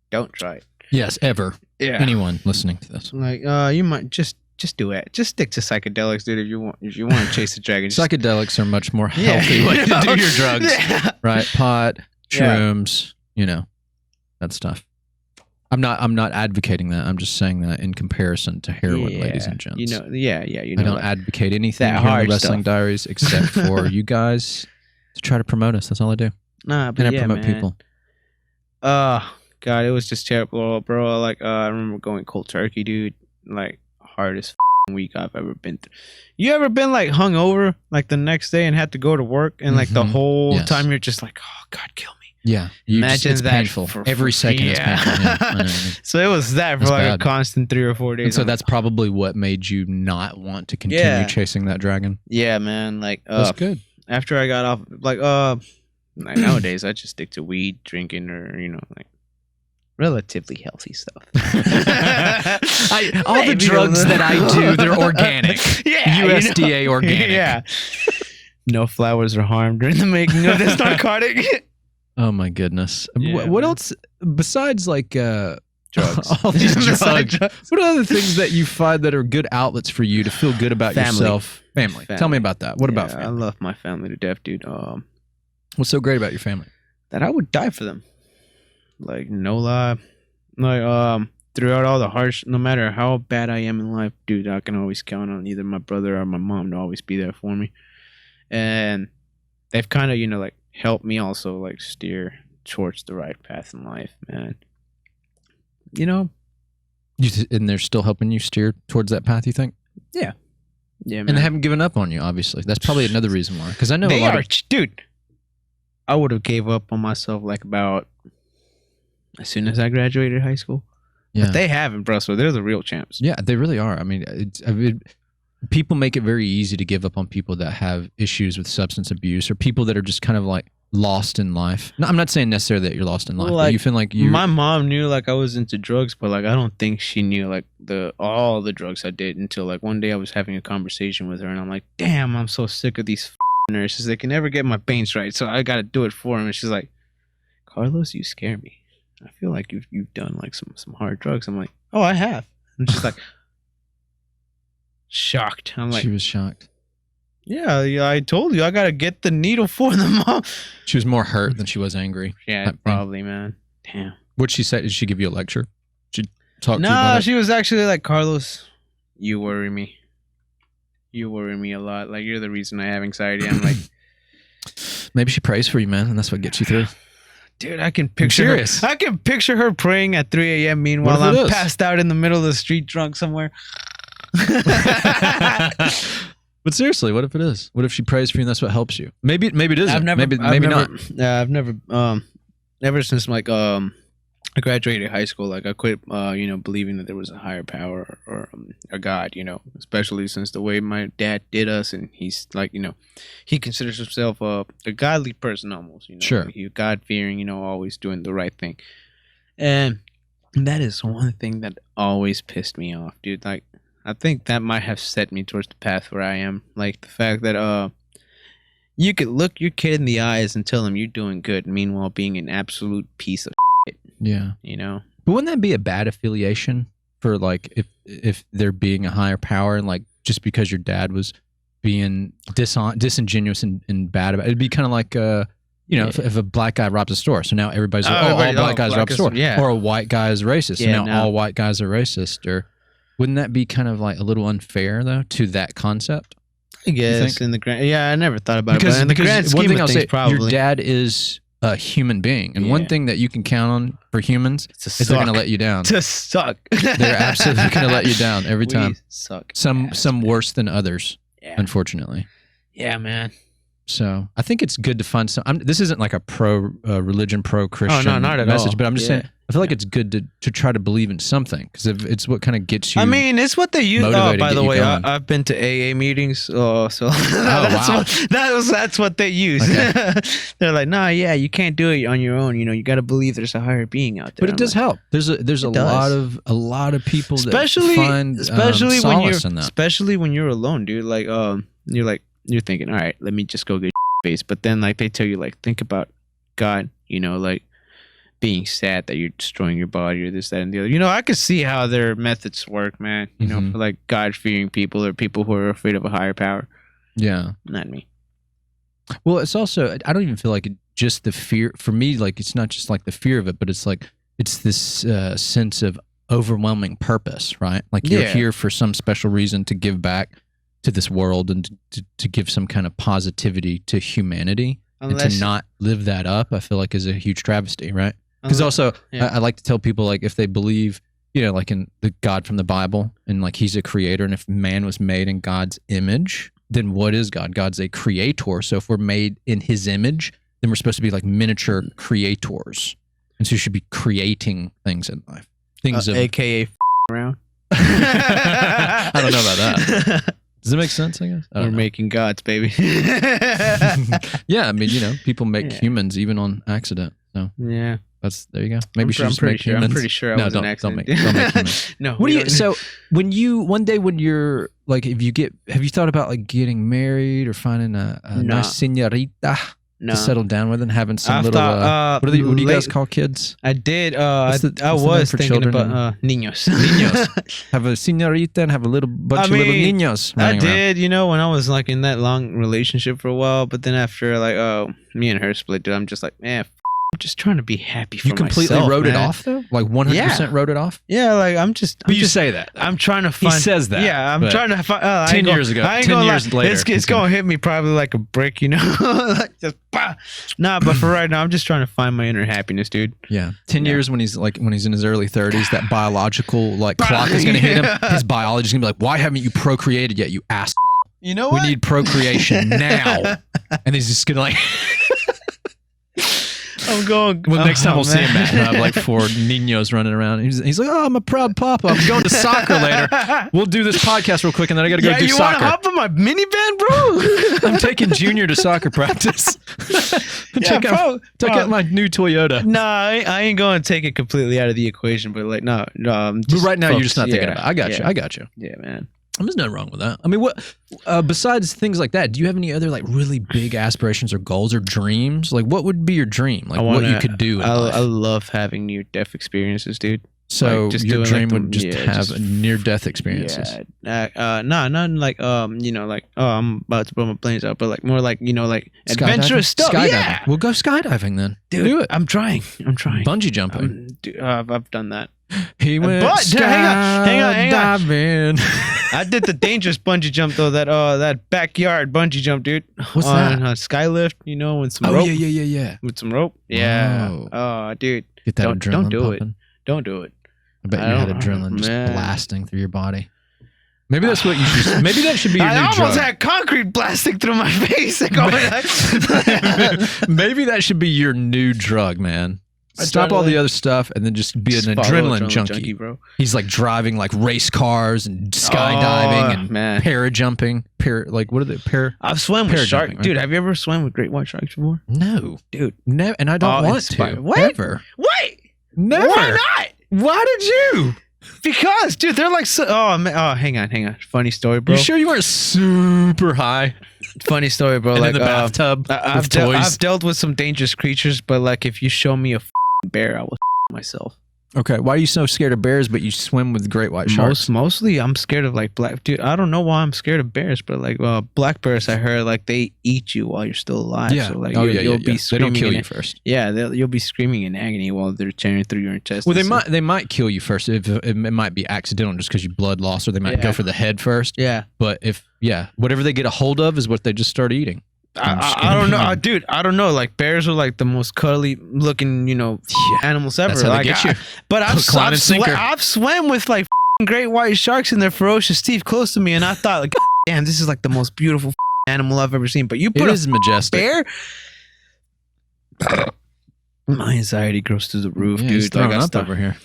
S2: Don't try it.
S1: Yes, ever.
S2: Yeah.
S1: Anyone listening to this.
S2: Like, you might just do it. Just stick to psychedelics, dude. If you want to chase the dragon.
S1: Psychedelics are much more healthy way to do your drugs.
S2: Yeah.
S1: Right? Pot, shrooms, that stuff. I'm not advocating that. I'm just saying that in comparison to heroin, ladies and gents.
S2: I
S1: don't advocate anything
S2: that
S1: here in
S2: hard
S1: the Wrestling
S2: stuff.
S1: Diaries except for you guys to try to promote us. That's all I do.
S2: Nah, but
S1: And I promote
S2: man.
S1: people.
S2: God, it was just terrible, bro. Like, I remember going cold turkey, dude. Like, hardest week I've ever been through. You ever been like hungover, like the next day, and had to go to work, and like the whole time you're just like, oh God, kill me.
S1: Yeah.
S2: Imagine
S1: it's
S2: that
S1: painful. Every second is painful. Yeah, I know.
S2: So it was that for
S1: That's
S2: like
S1: bad.
S2: a constant 3 or 4 days.
S1: And so
S2: I'm
S1: that's probably what made you not want to continue chasing that dragon.
S2: yeah, man. Like,
S1: That's good.
S2: after I got off, like nowadays I just stick to weed, drinking, or like relatively healthy stuff.
S1: All the
S2: Maybe
S1: drugs
S2: a little.
S1: that I do, they're organic.
S2: Yeah,
S1: USDA organic.
S2: Yeah. No flowers are harmed during the making of this narcotic.
S1: Oh my goodness.
S2: Yeah,
S1: what
S2: man.
S1: else besides like
S2: Drugs.
S1: all these
S2: Besides
S1: drugs? What are other things that you find that are good outlets for you to feel good about
S2: Family.
S1: yourself? Family. Tell me about that. What about
S2: I
S1: family?
S2: love my family to death, dude.
S1: What's so great about your family?
S2: That I would die for them. Like, no lie. Like, throughout all the harsh, no matter how bad I am in life, dude, I can always count on either my brother or my mom to always be there for me. And they've kind of, like, helped me also, like, steer towards the right path in life, man.
S1: And they're still helping you steer towards that path, you think?
S2: Yeah, man.
S1: And they haven't given up on you, obviously. That's probably another reason why. Because I know
S2: They
S1: a lot
S2: are,
S1: of...
S2: dude. I would have gave up on myself like about as soon as I graduated high school.
S1: Yeah.
S2: But they haven't, bro. So they're the real champs.
S1: Yeah, they really are. I mean, people make it very easy to give up on people that have issues with substance abuse or people that are just kind of like lost in life. No, I'm not saying necessarily that you're lost in life,
S2: Like,
S1: but you feel like you.
S2: My mom knew like I was into drugs, but like I don't think she knew like all the drugs I did until like one day I was having a conversation with her, and I'm like, damn, I'm so sick of these nurses. They can never get my veins right, so I got to do it for them. And she's like, Carlos, you scare me. I feel like you've done like some hard drugs. I'm like, oh, I have. And she's like, shocked. I'm like,
S1: She was shocked.
S2: yeah, I told you I gotta get the needle for them.
S1: She was more hurt than she was angry.
S2: Yeah,
S1: Type thing.
S2: probably, man. Damn.
S1: What'd she say? Did she give you a lecture? She talk to you about
S2: No,
S1: it?
S2: she was actually like, Carlos, you worry me. You worry me a lot. Like, you're the reason I have anxiety. I'm like,
S1: Maybe she prays for you, man, and that's what gets you through.
S2: dude, I can picture
S1: serious.
S2: her. I can picture her praying at 3 a.m. Meanwhile,
S1: What if it
S2: I'm
S1: is?
S2: passed out in the middle of the street drunk somewhere.
S1: But seriously, what if it is? What if she prays for you and that's what helps you? Maybe it isn't. Maybe not.
S2: I've never ever since like I graduated high school, like I quit believing that there was a higher power or a God, especially since the way my dad did us, and he's like, he considers himself a godly person almost,
S1: Sure.
S2: He's God fearing, always doing the right thing. And that is one thing that always pissed me off, dude. Like, I think that might have set me towards the path where I am. Like the fact that you could look your kid in the eyes and tell him you're doing good, meanwhile being an absolute piece of shit.
S1: Yeah.
S2: But
S1: wouldn't that be a bad affiliation for like if there being a higher power and like just because your dad was being disingenuous and bad about it? It'd be kind of like you know, if a black guy robs a store, so now everybody's like, all black guys rob a store.
S2: Yeah.
S1: Or a white guy is racist, so now
S2: no.
S1: all white guys are racist. Or wouldn't that be kind of like a little unfair, though, to that concept?
S2: I guess in the grand, I never thought about it. But in the grand
S1: one
S2: scheme
S1: thing
S2: of
S1: I'll
S2: things,
S1: say,
S2: probably
S1: your dad is a human being, and one thing that you can count on for humans is they're going to let you down.
S2: To suck.
S1: They're absolutely going to let you down every time.
S2: Suck.
S1: Some worse than others, unfortunately.
S2: Yeah, man.
S1: So I think it's good to find some. this isn't like a pro religion, pro Christian
S2: not at
S1: message,
S2: all.
S1: but I'm just saying I feel like it's good to try to believe in something because it's what kind of gets you.
S2: I mean, it's what they use.
S1: motivated,
S2: By
S1: get
S2: the
S1: you
S2: way,
S1: going.
S2: I've been to AA meetings, so
S1: wow.
S2: that's what they use.
S1: Okay.
S2: They're like, nah, yeah, you can't do it on your own. You know, you got to believe there's a higher being out there.
S1: But it does help. There's a lot of people
S2: especially
S1: that find
S2: especially when you're
S1: solace in that.
S2: especially when you're alone, dude. Like you're thinking, all right, let me just go get face. But then like they tell you like think about God, you know, like being sad that you're destroying your body or this, that, and the other. You know, I could see how their methods work, man. You know, for like God fearing people or people who are afraid of a higher power.
S1: Yeah.
S2: Not me.
S1: Well, it's also I don't even feel like just the fear for me. Like it's not just like the fear of it, but it's like it's this sense of overwhelming purpose, right? Like you're here for some special reason to give back to this world and to give some kind of positivity to humanity. And to not live that up, I feel like is a huge travesty, right? Because also, I like to tell people, like, if they believe, you know, like in the God from the Bible, and like he's a creator, and if man was made in God's image, then what is God? God's a creator. So if we're made in his image, then we're supposed to be like miniature creators. And so you should be creating things in life. Things of...
S2: AKA around.
S1: I don't know about that. Does it make sense, I guess?
S2: We're making gods, baby.
S1: Yeah, I mean, you know, people make humans even on accident. So
S2: yeah.
S1: There you go. Maybe you should just make humans.
S2: I'm pretty sure I was an accident.
S1: Don't make humans.
S2: No.
S1: What do you? So when you're like, have you thought about like getting married or finding a nice señorita to settle down with and having some little? What do you guys call kids?
S2: I did.
S1: What's the
S2: I
S1: name
S2: was
S1: for
S2: thinking
S1: children?
S2: about niños.
S1: Niños. Have a señorita and have a little bunch of little niños.
S2: I did. You know, when I was like in that long relationship for a while, but then after like, me and her split, dude, I'm just like, man. I'm just trying to be happy for myself.
S1: You completely wrote it off, though? Like 100% wrote it off?
S2: Yeah, like I'm just...
S1: But you say that.
S2: I'm trying to find...
S1: He says that.
S2: Yeah, I'm trying to find...
S1: 10 years ago. 10 years later.
S2: It's going to hit me probably like a brick, you know? Like just... Bah! Nah, but for right now, I'm just trying to find my inner happiness, dude.
S1: Yeah. 10 years when he's in his early 30s, that biological like clock is going to hit him. His biology is going to be like, why haven't you procreated yet, you ass?
S2: You know what?
S1: We need procreation now. And he's just going to like...
S2: I'm going.
S1: Well, next time we'll see him, Matt, he'll have like 4 niños running around. He's like, oh, I'm a proud papa. I'm going to soccer later. We'll do this podcast real quick, and then I got to go do
S2: you
S1: soccer.
S2: You want to hop in my minivan, bro?
S1: I'm taking Junior to soccer practice. Check out my new Toyota.
S2: Nah, I ain't going to take it completely out of the equation, but like, no.
S1: But right now, you're just not thinking about it. I got you.
S2: Yeah, man.
S1: There's nothing wrong with that. I mean, what besides things like that, do you have any other like really big aspirations or goals or dreams? Like, what would be your dream? Like, what you could do in life?
S2: I love having near-death experiences, dude.
S1: So
S2: like,
S1: your dream would just have near-death experiences.
S2: Yeah, nothing like you know, like I'm about to blow my planes out, but like more like you know, like adventurous stuff.
S1: Skydiving.
S2: Yeah,
S1: we'll go skydiving then.
S2: Dude,
S1: do it.
S2: I'm trying.
S1: Bungee jumping.
S2: I've done that.
S1: He went
S2: hang on.
S1: Diving.
S2: I did the dangerous bungee jump though. That backyard bungee jump, dude.
S1: What's that?
S2: Skylift, you know, with some rope.
S1: Yeah.
S2: With some rope. Yeah.
S1: Whoa.
S2: Oh, dude.
S1: Get that adrenaline
S2: don't do
S1: pumping.
S2: it. Don't do it.
S1: I bet you had adrenaline just blasting through your body. Maybe that's what you should. Maybe that should be your new drug.
S2: I almost had concrete blasting through my face.
S1: Maybe that should be your new drug, man. Stop all the other stuff and then just be an adrenaline junkie,
S2: bro.
S1: He's like driving like race cars and skydiving and parajumping. Like what are they?
S2: I've swam with sharks,
S1: right?
S2: Dude. Have you ever swam with great white sharks before?
S1: No,
S2: dude.
S1: No, and I don't want to.
S2: What?
S1: Ever.
S2: What?
S1: Never.
S2: Why not?
S1: Why did you?
S2: Because, dude, they're like so. Oh man. Oh, hang on. Funny story, bro.
S1: You sure you weren't super high?
S2: Funny story, bro.
S1: And
S2: like
S1: in the bathtub with toys.
S2: I've dealt with some dangerous creatures, but like if you show me a bear, I will myself.
S1: Okay, why are you so scared of bears, but you swim with great white sharks?
S2: Mostly, I'm scared of like black dude. I don't know why I'm scared of bears, but like black bears, I heard like they eat you while you're still alive.
S1: Yeah.
S2: So like
S1: You'll
S2: be
S1: They
S2: screaming.
S1: don't kill you first.
S2: Yeah, you'll be screaming in agony while they're tearing through your intestines.
S1: Well, they might kill you first. If it might be accidental, just because you blood loss, or they might go for the head first.
S2: Yeah,
S1: but whatever they get a hold of is what they just start eating.
S2: I don't know, dude. I don't know. Like bears are like the most cuddly looking, animals ever.
S1: That's how
S2: like,
S1: they get you.
S2: But I've swam with like great white sharks and their ferocious teeth close to me, and I thought, like, damn, this is like the most beautiful animal I've ever seen. But you put a
S1: majestic
S2: bear. My anxiety goes through the roof, dude.
S1: He's throwing up over here.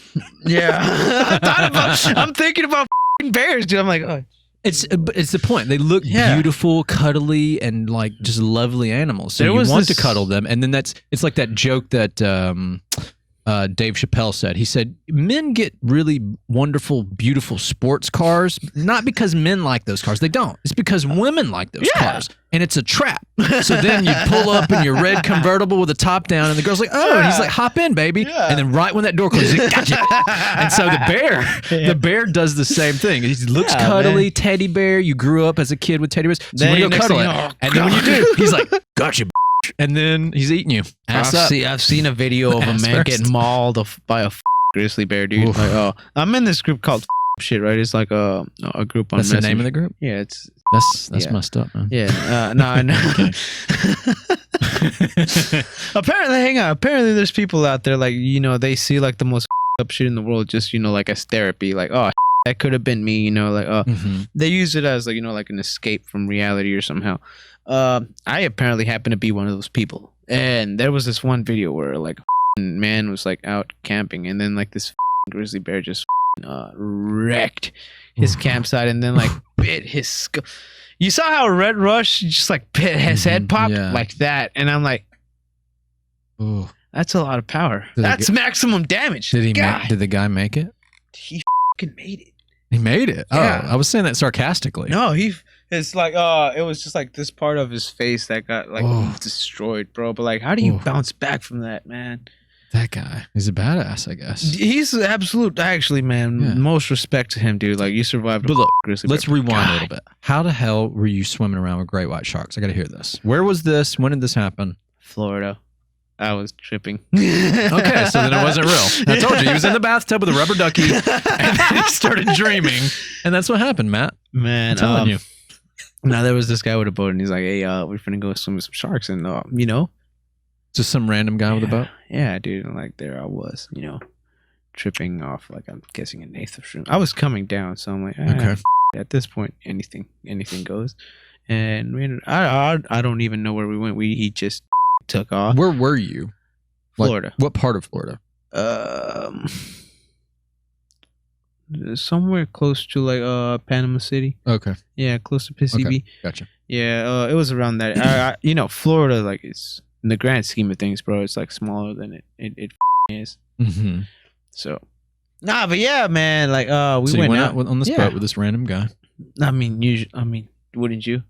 S2: Yeah, I'm thinking about bears, dude. I'm like, oh.
S1: It's the point. They look beautiful, cuddly, and like just lovely animals. So you want to cuddle them, and then it's like that joke that Dave Chappelle said. He said men get really wonderful, beautiful sports cars, not because men like those cars. They don't. It's because women like those cars, and it's a trap. So then you pull up in your red convertible with the top down, and the girl's like, "Oh," and he's like, "Hop in, baby." Yeah. And then right when that door closes, he's like, "Gotcha." And so the bear does the same thing. He looks cuddly, man. Teddy bear. You grew up as a kid with teddy bears, so you go cuddle it, and then when you do, he's like, "Gotcha." And then he's eating you.
S2: I've seen a video of a man getting mauled by a grizzly bear, dude. Like, I'm in this group called shit, right? It's like a group on.
S1: That's the name of the group.
S2: Yeah,
S1: that's messed up, man.
S2: Yeah, no, I know. Apparently, there's people out there like they see like the most up shit in the world, just like as therapy, like that could have been me, like they use it as like like an escape from reality or somehow. I apparently happen to be one of those people, and there was this one video where like a man was like out camping, and then like this grizzly bear just wrecked his campsite, and then like bit his skull. You saw how Red Rush just like bit his head popped like that, and I'm like, that's a lot of power. That's maximum damage.
S1: Did the guy make it?
S2: He fucking made it.
S1: He made it.
S2: Yeah.
S1: Oh, I was saying that sarcastically.
S2: No, it's like it was just like this part of his face that got like destroyed, bro. But like, how do you bounce back from that, man?
S1: That guy, he's a badass, I guess.
S2: He's absolute. Actually, man, most respect to him, dude. Like, you survived.
S1: But look,
S2: grizzly
S1: let's rewind a little bit. How the hell were you swimming around with great white sharks? I got to hear this. Where was this? When did this happen?
S2: Florida. I was tripping.
S1: Okay, so then it wasn't real. I told you, he was in the bathtub with a rubber ducky, and then he started dreaming, and that's what happened, Matt.
S2: Man,
S1: I'm telling you.
S2: Now there was this guy with a boat, and he's like, "Hey, we're finna go swim with some sharks," and
S1: just some random guy with a boat.
S2: Yeah, dude. And like there I was, tripping off. Like I'm guessing an eighth of shrimp. I was coming down, so I'm like, okay. At this point, anything goes. And I don't even know where we went. He just took off.
S1: Where were you?
S2: Florida.
S1: What part of Florida?
S2: Somewhere close to like Panama City.
S1: Okay.
S2: Yeah, close to PCB.
S1: Okay. Gotcha.
S2: Yeah, it was around that. Florida, like, it's in the grand scheme of things, bro. It's like smaller than it is.
S1: Mm-hmm.
S2: So, but yeah, man. Like, we
S1: went out on this boat with this random guy.
S2: I mean, wouldn't you?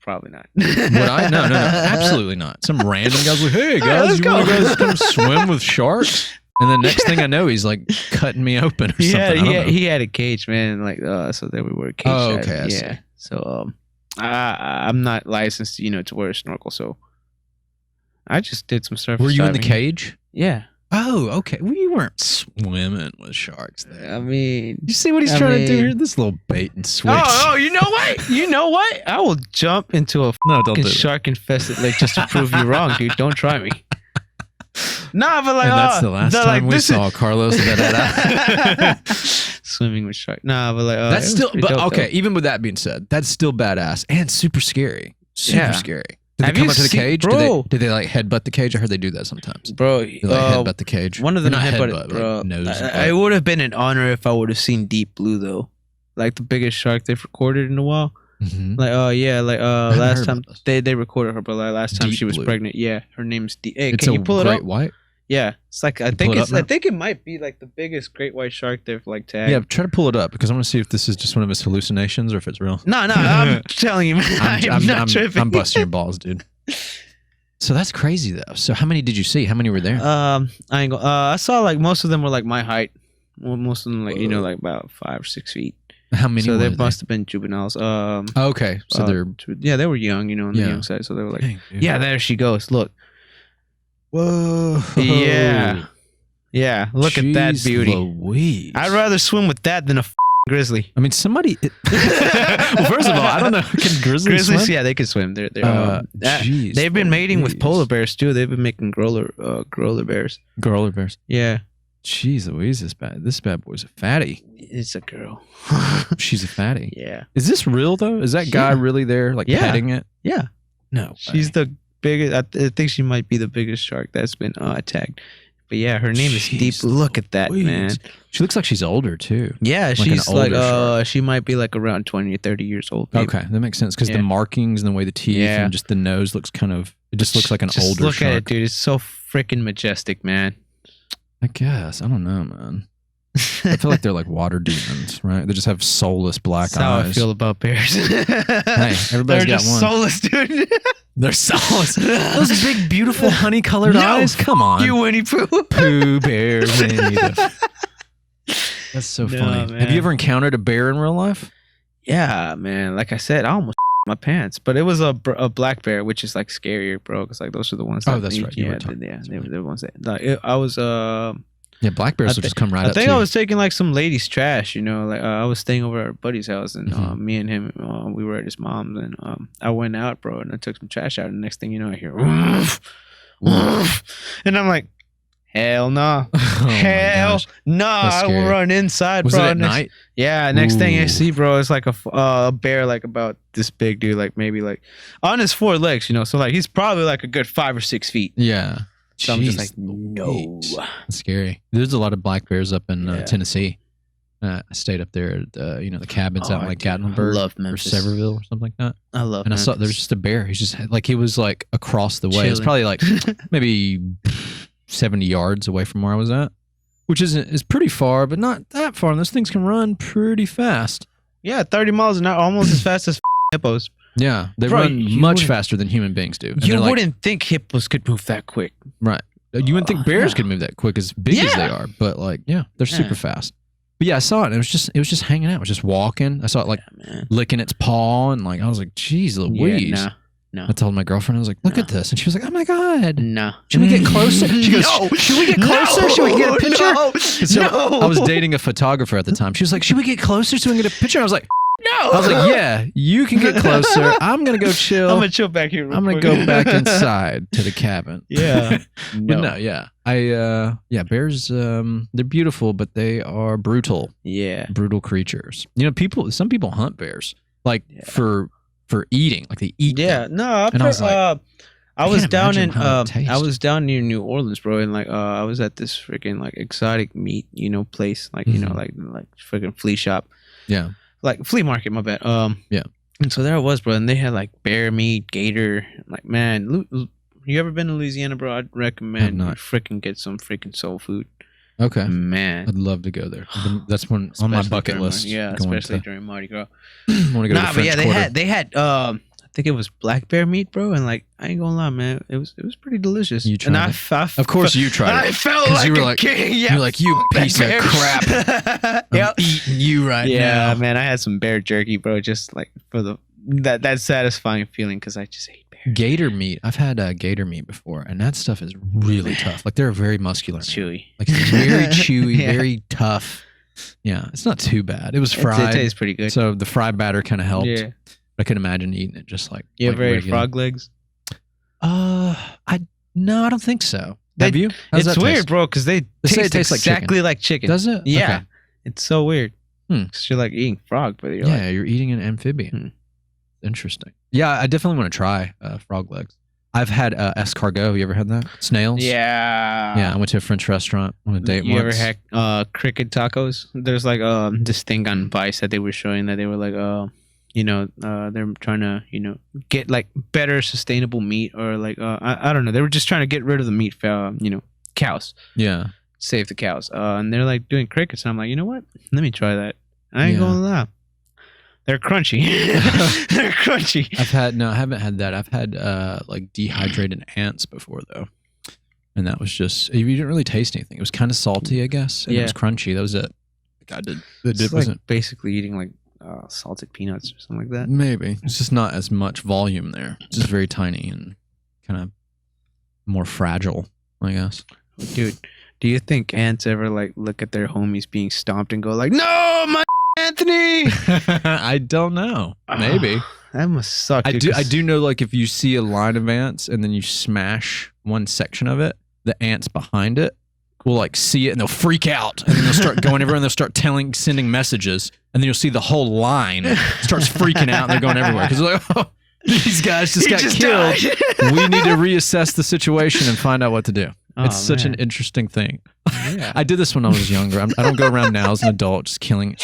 S2: Probably not.
S1: Would I? No, absolutely not. Some random guy's like, "Hey guys, you want to guys come swim with sharks?" And the next thing I know, he's like cutting me open or something.
S2: He had a cage, man. Like, so there we were. Cage.
S1: Oh, okay. I see.
S2: So, I'm not licensed, to wear a snorkel, so I just did some surface.
S1: Were you
S2: diving.
S1: in the cage?
S2: Yeah.
S1: Oh, okay. Well, you weren't swimming with sharks there.
S2: I mean,
S1: you see what he's trying to do here? This little bait and switch.
S2: Oh, you know what? You know what? I will jump into a shark infested lake just to prove you wrong, dude. Don't try me. Nah, but like,
S1: and that's the last time we saw Carlos.
S2: Swimming with shark. Nah, but like,
S1: that's still. But
S2: dope,
S1: okay,
S2: though.
S1: even with that being said, that's still badass and super scary. Super scary. Did they come up to the cage?
S2: Bro.
S1: Did they like headbutt the cage? I heard they do that sometimes.
S2: Bro,
S1: they headbutt the cage.
S2: One of them
S1: not
S2: headbutted, bro. Like, it would have been an honor if I would have seen Deep Blue though, like the biggest shark they've recorded in a while.
S1: Mm-hmm.
S2: Like, last time they recorded her, but like last time
S1: Deep
S2: she was
S1: Blue.
S2: pregnant. Yeah, her name's Deep. Hey,
S1: It's
S2: can you pull it up?
S1: Great white.
S2: Yeah, it's like I think it might be like the biggest great white shark they've like tagged.
S1: Yeah, try to pull it up because I want to see if this is just one of his hallucinations or if it's real.
S2: No, I'm telling you, man. I'm not tripping.
S1: I'm busting your balls, dude. So that's crazy though. So how many did you see? How many were there?
S2: I saw like most of them were like my height. Well, most of them like like about 5 or 6 feet.
S1: How many?
S2: So
S1: were
S2: they must have been juveniles.
S1: Okay, so they're
S2: they were young, on the young side. So they were like,
S1: dang, dude.
S2: yeah, there she goes. Look,
S1: Whoa.
S2: Yeah. Look at that beauty.
S1: Louise.
S2: I'd rather swim with that than a grizzly.
S1: I mean, somebody. Well, first of all, I don't know. Can grizzlies swim?
S2: Yeah, they can swim. They've been mating with
S1: Louise.
S2: polar bears too. They've been making growler bears.
S1: Growler bears.
S2: Yeah,
S1: Jeez Louise, this bad boy's a fatty.
S2: it's a girl.
S1: She's a fatty.
S2: Yeah,
S1: Is this real though? Is that guy really there, like
S2: Yeah.
S1: petting it?
S2: yeah.
S1: No.
S2: She's the biggest. I think she might be the biggest shark that's been attacked. But yeah, her name is
S1: Jeez
S2: Deep. Look at that,
S1: Louise.
S2: man.
S1: She looks like she's older too.
S2: Yeah,
S1: an
S2: she's like
S1: older shark.
S2: she might be like around 20 or 30 years old. Maybe.
S1: Okay, that makes sense because
S2: Yeah.
S1: the markings and the way the teeth
S2: Yeah.
S1: and just the nose looks kind of. It just looks like an
S2: Just
S1: older
S2: look
S1: shark.
S2: at it, dude. It's so freaking majestic, man.
S1: I guess I don't know, man. I feel like they're like water demons, right? They just have soulless black
S2: That's how
S1: eyes.
S2: I feel about bears.
S1: Hey, everybody's
S2: They're
S1: got
S2: just
S1: one.
S2: soulless, dude.
S1: They're soulless. Those big, beautiful, honey-colored
S2: No,
S1: eyes. Come on,
S2: You Winnie Pooh.
S1: Pooh Bear Winnie the. That's so
S2: No,
S1: funny.
S2: man.
S1: Have you ever encountered a bear in real life?
S2: Yeah, man. Like I said, I almost my pants, but it was a black bear, which is like scarier, bro. Because like those are the ones.
S1: Oh,
S2: that
S1: that's right. You were
S2: Yeah,
S1: talking-
S2: they were the ones that. Like, I was
S1: Yeah, black bears will just come right
S2: I
S1: up
S2: think
S1: to
S2: I
S1: you.
S2: was taking like some lady's trash, like I was staying over at our buddy's house, and
S1: Mhm.
S2: me and him, we were at his mom's, and I went out, bro, and I took some trash out, and the next thing you know, I hear, "Woof, woof," and I'm like, hell no,
S1: Oh my
S2: hell
S1: gosh.
S2: no,
S1: That's
S2: I
S1: scary.
S2: will run inside,
S1: Was
S2: bro.
S1: it at
S2: Next-
S1: night?
S2: Yeah, next thing I
S1: Ooh.
S2: see, bro, it's like a bear, like about this big, dude, like maybe like on his 4 legs, so like he's probably like a good 5 or 6 feet.
S1: Yeah.
S2: So I'm just
S1: Jeez
S2: like, no.
S1: Louise. That's scary. There's a lot of black bears up in
S2: Yeah.
S1: Tennessee. I stayed up there at the cabins out in like
S2: dude, I
S1: Gatlinburg
S2: love
S1: or
S2: Memphis.
S1: Sevierville or something like that.
S2: I love
S1: And I saw there was
S2: Memphis.
S1: just a bear. He's just like he was like across the way. It was
S2: Chilling.
S1: probably like maybe 70 yards away from where I was at, which is pretty far, but not that far. And those things can run pretty fast.
S2: Yeah, 30 miles an hour, almost as fast as hippos.
S1: Yeah, they
S2: Bro,
S1: run
S2: you
S1: much
S2: wouldn't-
S1: faster than human beings do. And
S2: You
S1: they're like,
S2: wouldn't think hippos could move that quick.
S1: right. You wouldn't think bears
S2: yeah.
S1: could move that quick as big as they
S2: Yeah.
S1: are, but like, yeah, they're
S2: Yeah.
S1: super fast. But yeah, I saw it. And it was just hanging out. It was just walking. I saw it like
S2: Yeah, man.
S1: licking its paw, and like I was like, "Geez, Louise!"
S2: Yeah, no.
S1: I told my girlfriend, I was like, "Look
S2: No.
S1: at this," and she was like, "Oh my god,
S2: No.
S1: should we get closer?" She goes,
S2: No.
S1: "Should we get closer? Should we get a picture?"
S2: No.
S1: So
S2: No.
S1: I was dating a photographer at the time. She was like, "Should we get closer so we can get a picture?" I was like,
S2: No.
S1: "I was like, yeah, you can get closer. I'm gonna go chill.
S2: I'm gonna chill back here.
S1: I'm gonna go back inside to the cabin."
S2: Yeah.
S1: But no, yeah. Bears, they're beautiful, but they are brutal creatures. Some people hunt bears, like
S2: Yeah.
S1: for eating, like they eat
S2: Yeah.
S1: them.
S2: No.
S1: And I was like,
S2: I was
S1: can't
S2: down
S1: imagine
S2: in
S1: how it tastes.
S2: I was down near New Orleans, bro, and like I was at this freaking like exotic meat, place, like
S1: Mhm.
S2: like freaking flea shop,
S1: Yeah.
S2: like flea market. My bad.
S1: Yeah.
S2: And so there I was, bro, and they had like bear meat, gator. Like, man, you ever been to Louisiana, bro? I'd recommend you
S1: not.
S2: freaking get some freaking soul food,
S1: Okay.
S2: man.
S1: I'd love to go there. That's one on my
S2: Especially
S1: bucket
S2: during
S1: list.
S2: Yeah,
S1: going
S2: especially
S1: to,
S2: during Mardi Gras.
S1: I want to go to the
S2: Nah, but
S1: French
S2: yeah,
S1: Quarter.
S2: they had I think it was black bear meat, bro, and like I ain't gonna lie, man, it was pretty delicious.
S1: You tried
S2: and
S1: it? Of course you tried
S2: I
S1: it.
S2: felt
S1: 'Cause
S2: like
S1: you were
S2: a
S1: like-
S2: king. Yeah,
S1: you're like, "You
S2: that
S1: piece of
S2: bear."
S1: crap. I'm
S2: Yep.
S1: eating you right
S2: Yeah,
S1: now."
S2: man, I had some bear jerky, bro, just like for that satisfying feeling because I just hate bears.
S1: Gator meat. I've had gator meat before, and that stuff is really tough. Like they're very muscular.
S2: It's
S1: now.
S2: chewy.
S1: Like it's very chewy,
S2: Yeah.
S1: very tough. Yeah, it's not too bad. It was
S2: It
S1: fried,
S2: tastes pretty good.
S1: so the fried batter kind of helped.
S2: Yeah.
S1: I could imagine eating it just like.
S2: You
S1: like
S2: ever ate
S1: regular.
S2: frog legs?
S1: I don't think so.
S2: They-
S1: Have you? How's
S2: It's
S1: that
S2: weird,
S1: taste?
S2: bro, because they
S1: They say it
S2: taste
S1: tastes like chicken.
S2: exactly like chicken.
S1: Does it?
S2: Yeah.
S1: Okay.
S2: It's so weird.
S1: Hmm.
S2: Because you're like eating frog, but you're
S1: Yeah,
S2: like,
S1: you're eating an amphibian.
S2: Hmm.
S1: Interesting. Yeah, I definitely want to try frog legs. I've had escargot. You ever had that? Snails?
S2: yeah.
S1: Yeah, I went to a French restaurant on a date
S2: You ever
S1: once.
S2: had cricket tacos? There's like this thing on Vice that they were showing that they were like they're trying to get like better sustainable meat or like I don't know, they were just trying to get rid of the meat cows,
S1: Yeah.
S2: save the cows, and they're like doing crickets, and I'm like, you know what, let me try that. I ain't
S1: Yeah.
S2: gonna lie, They're crunchy. They're crunchy.
S1: I haven't had that. I've had like dehydrated ants before though, and that was just you didn't really taste anything. It was kind of salty, I guess, and it was crunchy. That was it.
S2: It wasn't basically eating like salted peanuts or something like that.
S1: Maybe it's just not as much volume there. It's just very tiny and kind of more fragile, I guess.
S2: Dude, do you think ants ever like look at their homies being stomped and go like, "No, my Anthony"?
S1: I don't know. Maybe
S2: that must suck.
S1: I
S2: Dude,
S1: do know, like, if you see a line of ants and then you smash one section of it, the ants behind it will like see it and they'll freak out and then they'll start going everywhere and they'll start sending messages, and then you'll see the whole line starts freaking out and they're going everywhere because they're like, oh, these guys just got killed. We need to reassess the situation and find out what to do. It's such an interesting thing.
S2: Yeah.
S1: I did this when I was younger. I don't go around now as an adult just killing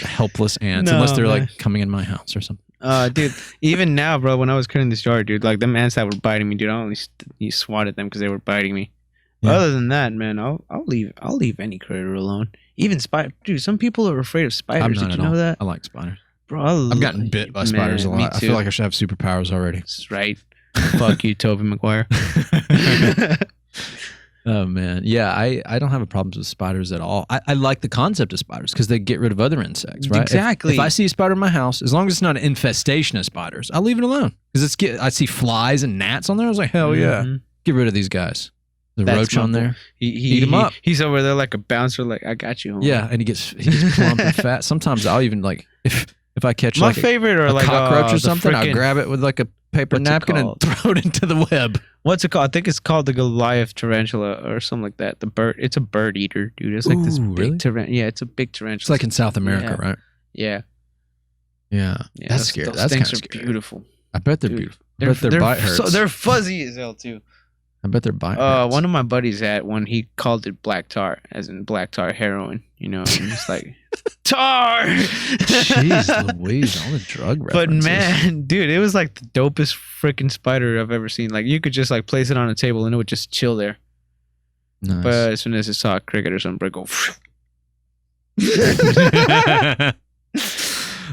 S1: helpless ants unless they're like coming in my house or something.
S2: Dude, even now, bro, when I was cutting this yard, dude, like them ants that were biting me, dude, I only swatted them because they were biting me. Yeah. Other than that, man, I'll leave any critter alone. Even spider, dude. Some people are afraid of spiders. Did you know that?
S1: I like spiders,
S2: bro.
S1: I've gotten bit by spiders a lot. I feel like I should have superpowers already.
S2: That's right. Fuck you, Tobey Maguire.
S1: Oh man, yeah, I don't have a problem with spiders at all. I like the concept of spiders because they get rid of other insects, right?
S2: Exactly.
S1: If I see a spider in my house, as long as it's not an infestation of spiders, I'll leave it alone. Because I see flies and gnats on there. I was like, hell yeah, get rid of these guys. The roach on there, eat him up.
S2: He's over there like a bouncer, like, I got you, homie.
S1: Yeah, and he gets plump and fat. Sometimes I'll even like if I catch
S2: my
S1: like
S2: favorite or
S1: a
S2: like
S1: cockroach or something, I'll grab it with like a paper napkin and throw it into the web.
S2: What's it called? I think it's called the Goliath tarantula or something like that. The bird. It's a bird eater, dude. It's like this big tarantula. Yeah, it's a big tarantula.
S1: It's like in South America, right?
S2: Yeah.
S1: Yeah. That's scary. That's kind of scary.
S2: Beautiful.
S1: I bet they're beautiful. I bet their bite hurts.
S2: So they're fuzzy as hell too.
S1: I bet their bite hurts.
S2: One of my buddies had one. He called it black tar, as in black tar heroin. You know, and it's like tar.
S1: Jeez Louise, all the drug references.
S2: But man, dude, it was like the dopest freaking spider I've ever seen. Like you could just like place it on a table and it would just chill there.
S1: Nice.
S2: But as soon as it saw a cricket or something, it go.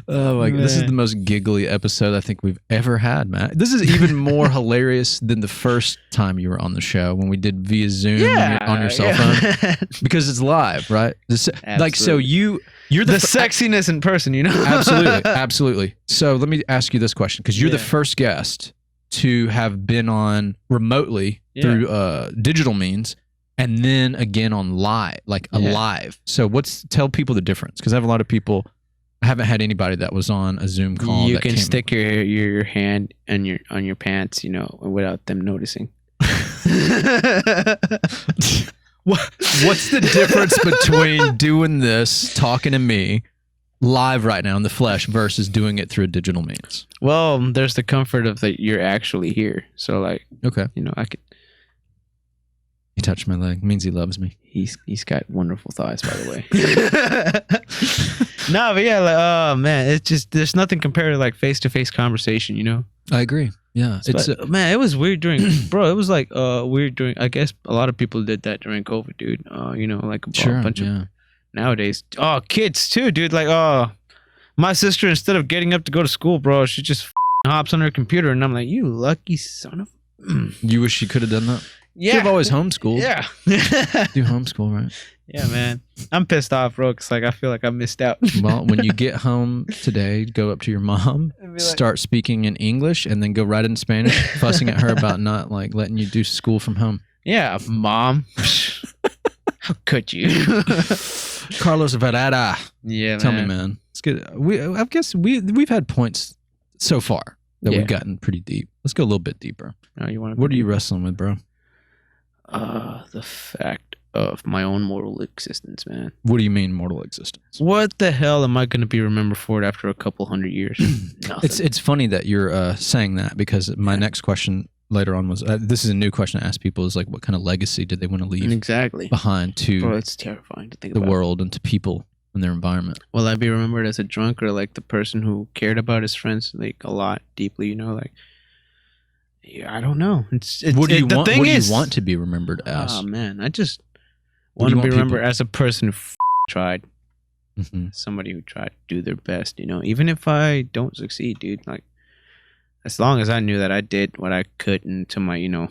S1: Oh my god, this is the most giggly episode I think we've ever had, Matt. This is even more hilarious than the first time you were on the show when we did via Zoom on your cell phone. Because it's live, right? Like, so you're the
S2: sexiness in person, you know?
S1: Absolutely. So let me ask you this question, because you're the first guest to have been on remotely through digital means, and then again on live, like live. So tell people the difference, because I have a lot of people. I haven't had anybody that was on a Zoom call.
S2: You can stick your hand on your pants, you know, without them noticing.
S1: What's the difference between doing this, talking to me live right now in the flesh, versus doing it through a digital means?
S2: Well, there's the comfort of that you're actually here. So like,
S1: okay,
S2: you know, I could.
S1: He touched my leg. It means he loves me.
S2: He's got wonderful thighs, by the way. No, but yeah, like, oh man, it's just there's nothing compared to like face-to-face conversation, you know.
S1: I agree. Yeah,
S2: man, it was weird during, bro. It was like weird during. I guess a lot of people did that during COVID, dude. You know, like a bunch of nowadays. Oh, kids too, dude. Like, my sister, instead of getting up to go to school, bro, she just hops on her computer, and I'm like, you lucky son of.
S1: You wish you could have done that.
S2: Yeah,
S1: you've always homeschooled.
S2: Yeah,
S1: do homeschool, right?
S2: Yeah, man. I'm pissed off, bro, because like I feel like I missed out.
S1: Well, when you get home today, go up to your mom, start speaking in English, and then go right in Spanish, fussing at her about not like letting you do school from home.
S2: Yeah, mom. How could you?
S1: Carlos Varela.
S2: Yeah,
S1: tell me, man. It's good. I guess we've had points so far that we've gotten pretty deep. Let's go a little bit deeper. What are you wrestling with, bro?
S2: The fact of my own mortal existence, man.
S1: What do you mean mortal existence?
S2: What the hell am I going to be remembered for it after a couple 100 years?
S1: It's funny that you're saying that, because my next question later on was, this is a new question I ask people, is like, what kind of legacy did they want to leave behind to
S2: Bro, it's terrifying to think about.
S1: The world and to people and their environment?
S2: Will I be remembered as a drunk, or like the person who cared about his friends like a lot deeply, you know, like, yeah, I don't know.
S1: What do you want to be remembered as?
S2: Oh man, I just want to be remembered as a person who tried. Somebody who tried to do their best, even if I don't succeed, dude. Like, as long as I knew that I did what I could and to my, to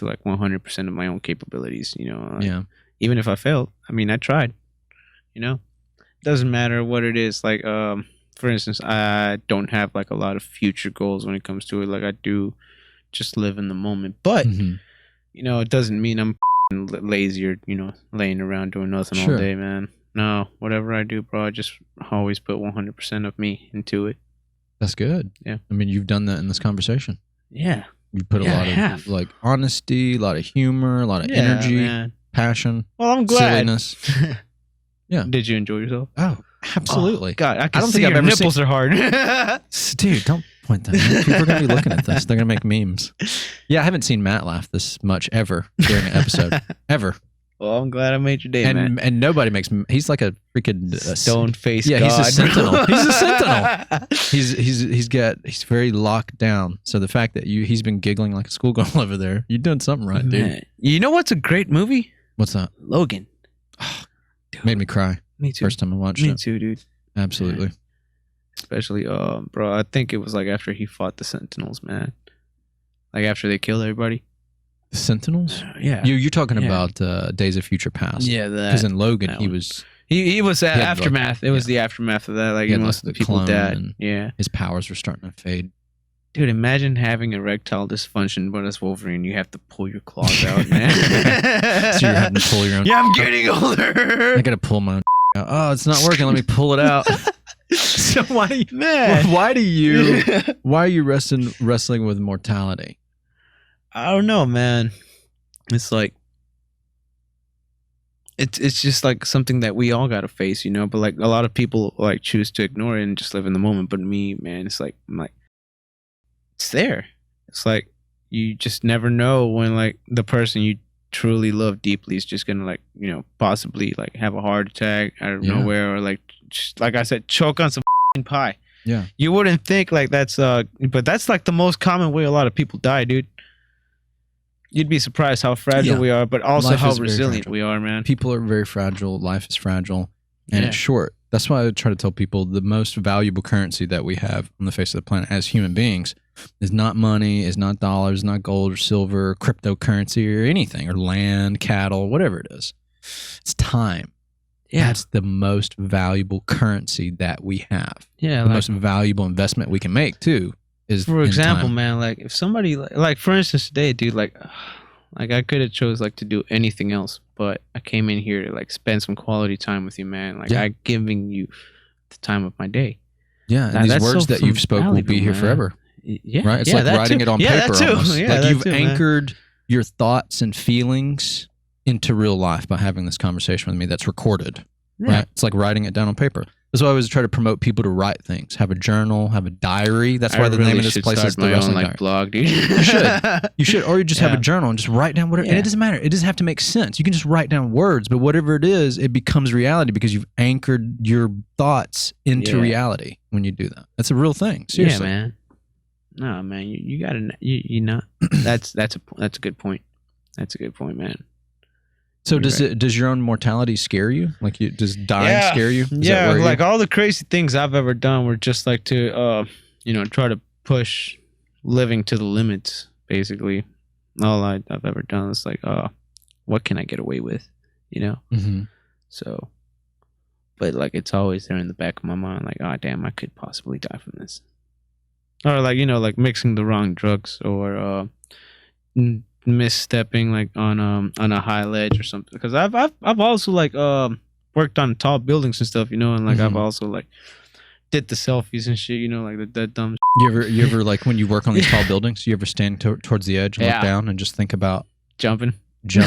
S2: like 100% of my own capabilities, like, even if I failed, I mean, I tried, doesn't matter what it is. Like, for instance, I don't have like a lot of future goals when it comes to it. Like, I do just live in the moment, but it doesn't mean I'm lazy or, laying around doing nothing all day, man. No, whatever I do, bro, I just always put 100% of me into it.
S1: That's good.
S2: Yeah.
S1: I mean, you've done that in this conversation.
S2: Yeah.
S1: You put a lot of like honesty, a lot of humor, a lot of energy, passion.
S2: Well, I'm glad.
S1: Silliness. Yeah.
S2: Did you enjoy yourself?
S1: Oh, absolutely.
S2: Oh, God, I
S1: don't
S2: see
S1: think
S2: your
S1: I've ever
S2: nipples are hard.
S1: Dude, don't point that out. People are going to be looking at this. They're going to make memes. Yeah, I haven't seen Matt laugh this much ever during an episode. Ever.
S2: Well, I'm glad I made your day, man.
S1: And nobody makes. He's like a freaking
S2: stone-faced god.
S1: He's a sentinel. He's a sentinel. He's very locked down. So the fact that he's been giggling like a schoolgirl over there, you're doing something right,
S2: man.
S1: Dude.
S2: You know what's a great movie?
S1: What's that?
S2: Logan.
S1: Oh, made me cry.
S2: Me too.
S1: First time I watched it.
S2: Me too, dude.
S1: Absolutely.
S2: Yeah. Especially, bro, I think it was like after he fought the Sentinels, man. Like after they killed everybody.
S1: The Sentinels?
S2: Yeah.
S1: You're talking about Days of Future Past.
S2: Yeah,
S1: because in Logan he was
S2: aftermath. It was the aftermath of that. Like most of the people died. Yeah.
S1: His powers were starting to fade.
S2: Dude, imagine having erectile dysfunction, but as Wolverine, you have to pull your claws out, man.
S1: So you're having to pull your own.
S2: Yeah, I'm getting older.
S1: I gotta pull my own out. Oh, it's not working. Let me pull it out. So why are you wrestling with mortality?
S2: I don't know, man. It's like it's just like something that we all gotta face, but like a lot of people like choose to ignore it and just live in the moment. But me, man, it's like it's there. It's like you just never know when like the person you truly love deeply is just gonna like possibly like have a heart attack out of nowhere, or like just, like I said, choke on some pie.
S1: Yeah,
S2: you wouldn't think like that's but that's like the most common way a lot of people die, dude. You'd be surprised how fragile we are, but also how resilient we are, man.
S1: People are very fragile. Life is fragile, and it's short. That's why I try to tell people the most valuable currency that we have on the face of the planet as human beings is not money, is not dollars, not gold or silver, or cryptocurrency or anything, or land, cattle, whatever it is. It's time. Yeah. That's the most valuable currency that we have.
S2: Yeah.
S1: The most valuable investment we can make, too, is
S2: for example,
S1: time.
S2: Man, like if somebody, like for instance today, dude, like I could have chose like to do anything else, but I came in here to like spend some quality time with you, man. Like I'm giving you the time of my day.
S1: Yeah, and these words that you've spoke will be here forever.
S2: Yeah,
S1: right. It's like writing it on paper. Almost.
S2: Yeah,
S1: like you've anchored your thoughts and feelings into real life by having this conversation with me that's recorded. Yeah. Right. It's like writing it down on paper. That's why I always try to promote people to write things. Have a journal, have a diary. That's why the name of this place is the Wrestling Diaries.
S2: Blog, dude.
S1: You should, or you just have a journal and just write down whatever. And it doesn't matter. It doesn't have to make sense. You can just write down words, but whatever it is, it becomes reality because you've anchored your thoughts into reality when you do that. That's a real thing. Seriously,
S2: yeah, man. No, man, you gotta, you know, that's a good point. That's a good point, man.
S1: So does your own mortality scare you? Like, does dying scare you? Is
S2: like all the crazy things I've ever done were just like to, try to push living to the limits. Basically, all I've ever done is like, what can I get away with?
S1: Mm-hmm.
S2: So, but like it's always there in the back of my mind, like, oh damn, I could possibly die from this, or like like mixing the wrong drugs, or misstepping like on a high ledge or something, because I've also like worked on tall buildings and stuff, and like I've also like did the selfies and shit, like that dumb
S1: you ever like when you work on these tall buildings, you ever stand towards the edge and look down and just think about
S2: jumping
S1: I'm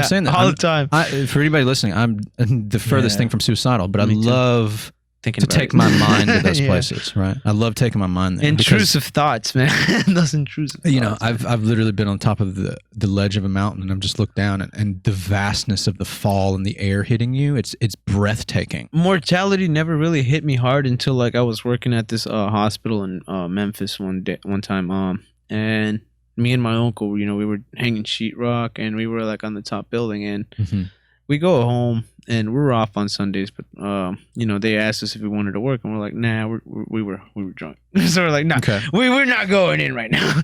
S1: saying that
S2: all the time.
S1: For anybody listening, I'm the furthest thing from suicidal, but I love
S2: thinking
S1: to take my mind to those places, right? I love taking my mind there.
S2: Intrusive thoughts, man. Those intrusive thoughts.
S1: I've literally been on top of the ledge of a mountain, and I've just looked down, and the vastness of the fall and the air hitting you, it's breathtaking.
S2: Mortality never really hit me hard until like I was working at this hospital in Memphis one time, and me and my uncle, we were hanging sheetrock, and we were like on the top building, and we go home and we're off on Sundays, but they asked us if we wanted to work, and we're like, nah, we were drunk, so we're like, nah,
S1: Okay.
S2: we're not going in right now.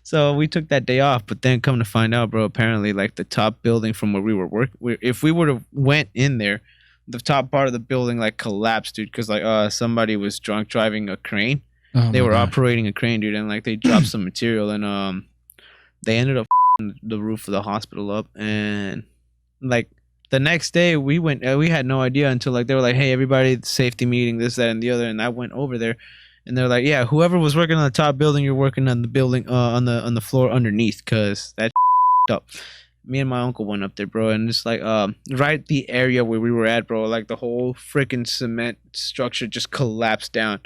S2: So we took that day off, but then come to find out, bro, apparently like the top building from where we were working, if we would have went in there, the top part of the building like collapsed, dude, because like somebody was drunk driving a crane.
S1: Oh,
S2: They
S1: my
S2: were
S1: God.
S2: operating a crane, dude, and like they dropped some material, and they ended up the roof of the hospital up, and like the next day we went, we had no idea until like they were like, hey, everybody, safety meeting, this, that, and the other, and I went over there, and they're like, yeah, whoever was working on the top building, you're working on the building on the floor underneath, cause that up. Me and my uncle went up there, bro, and it's like right the area where we were at, bro, like the whole freaking cement structure just collapsed down.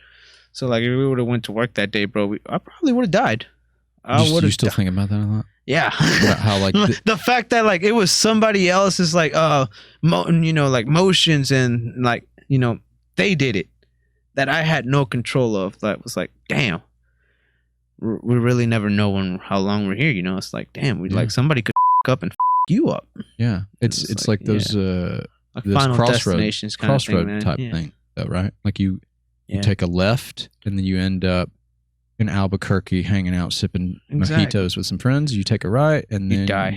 S2: So like if we would have went to work that day, bro, I probably would have died.
S1: You still think about that a lot?
S2: Yeah.
S1: About how like
S2: the fact that like it was somebody else's like like motions and like they did it that I had no control of. That was like, damn, we really never know how long we're here. It's like, damn, we like somebody could up and you up.
S1: Yeah, it's like those
S2: like
S1: those
S2: Final
S1: crossroad
S2: Destinations kind of thing, man.
S1: type
S2: Yeah.
S1: thing, though, right? Like you
S2: Yeah.
S1: take a left and then you end up in Albuquerque hanging out sipping
S2: Exactly.
S1: mojitos with some friends. You take a right and
S2: You
S1: then
S2: die.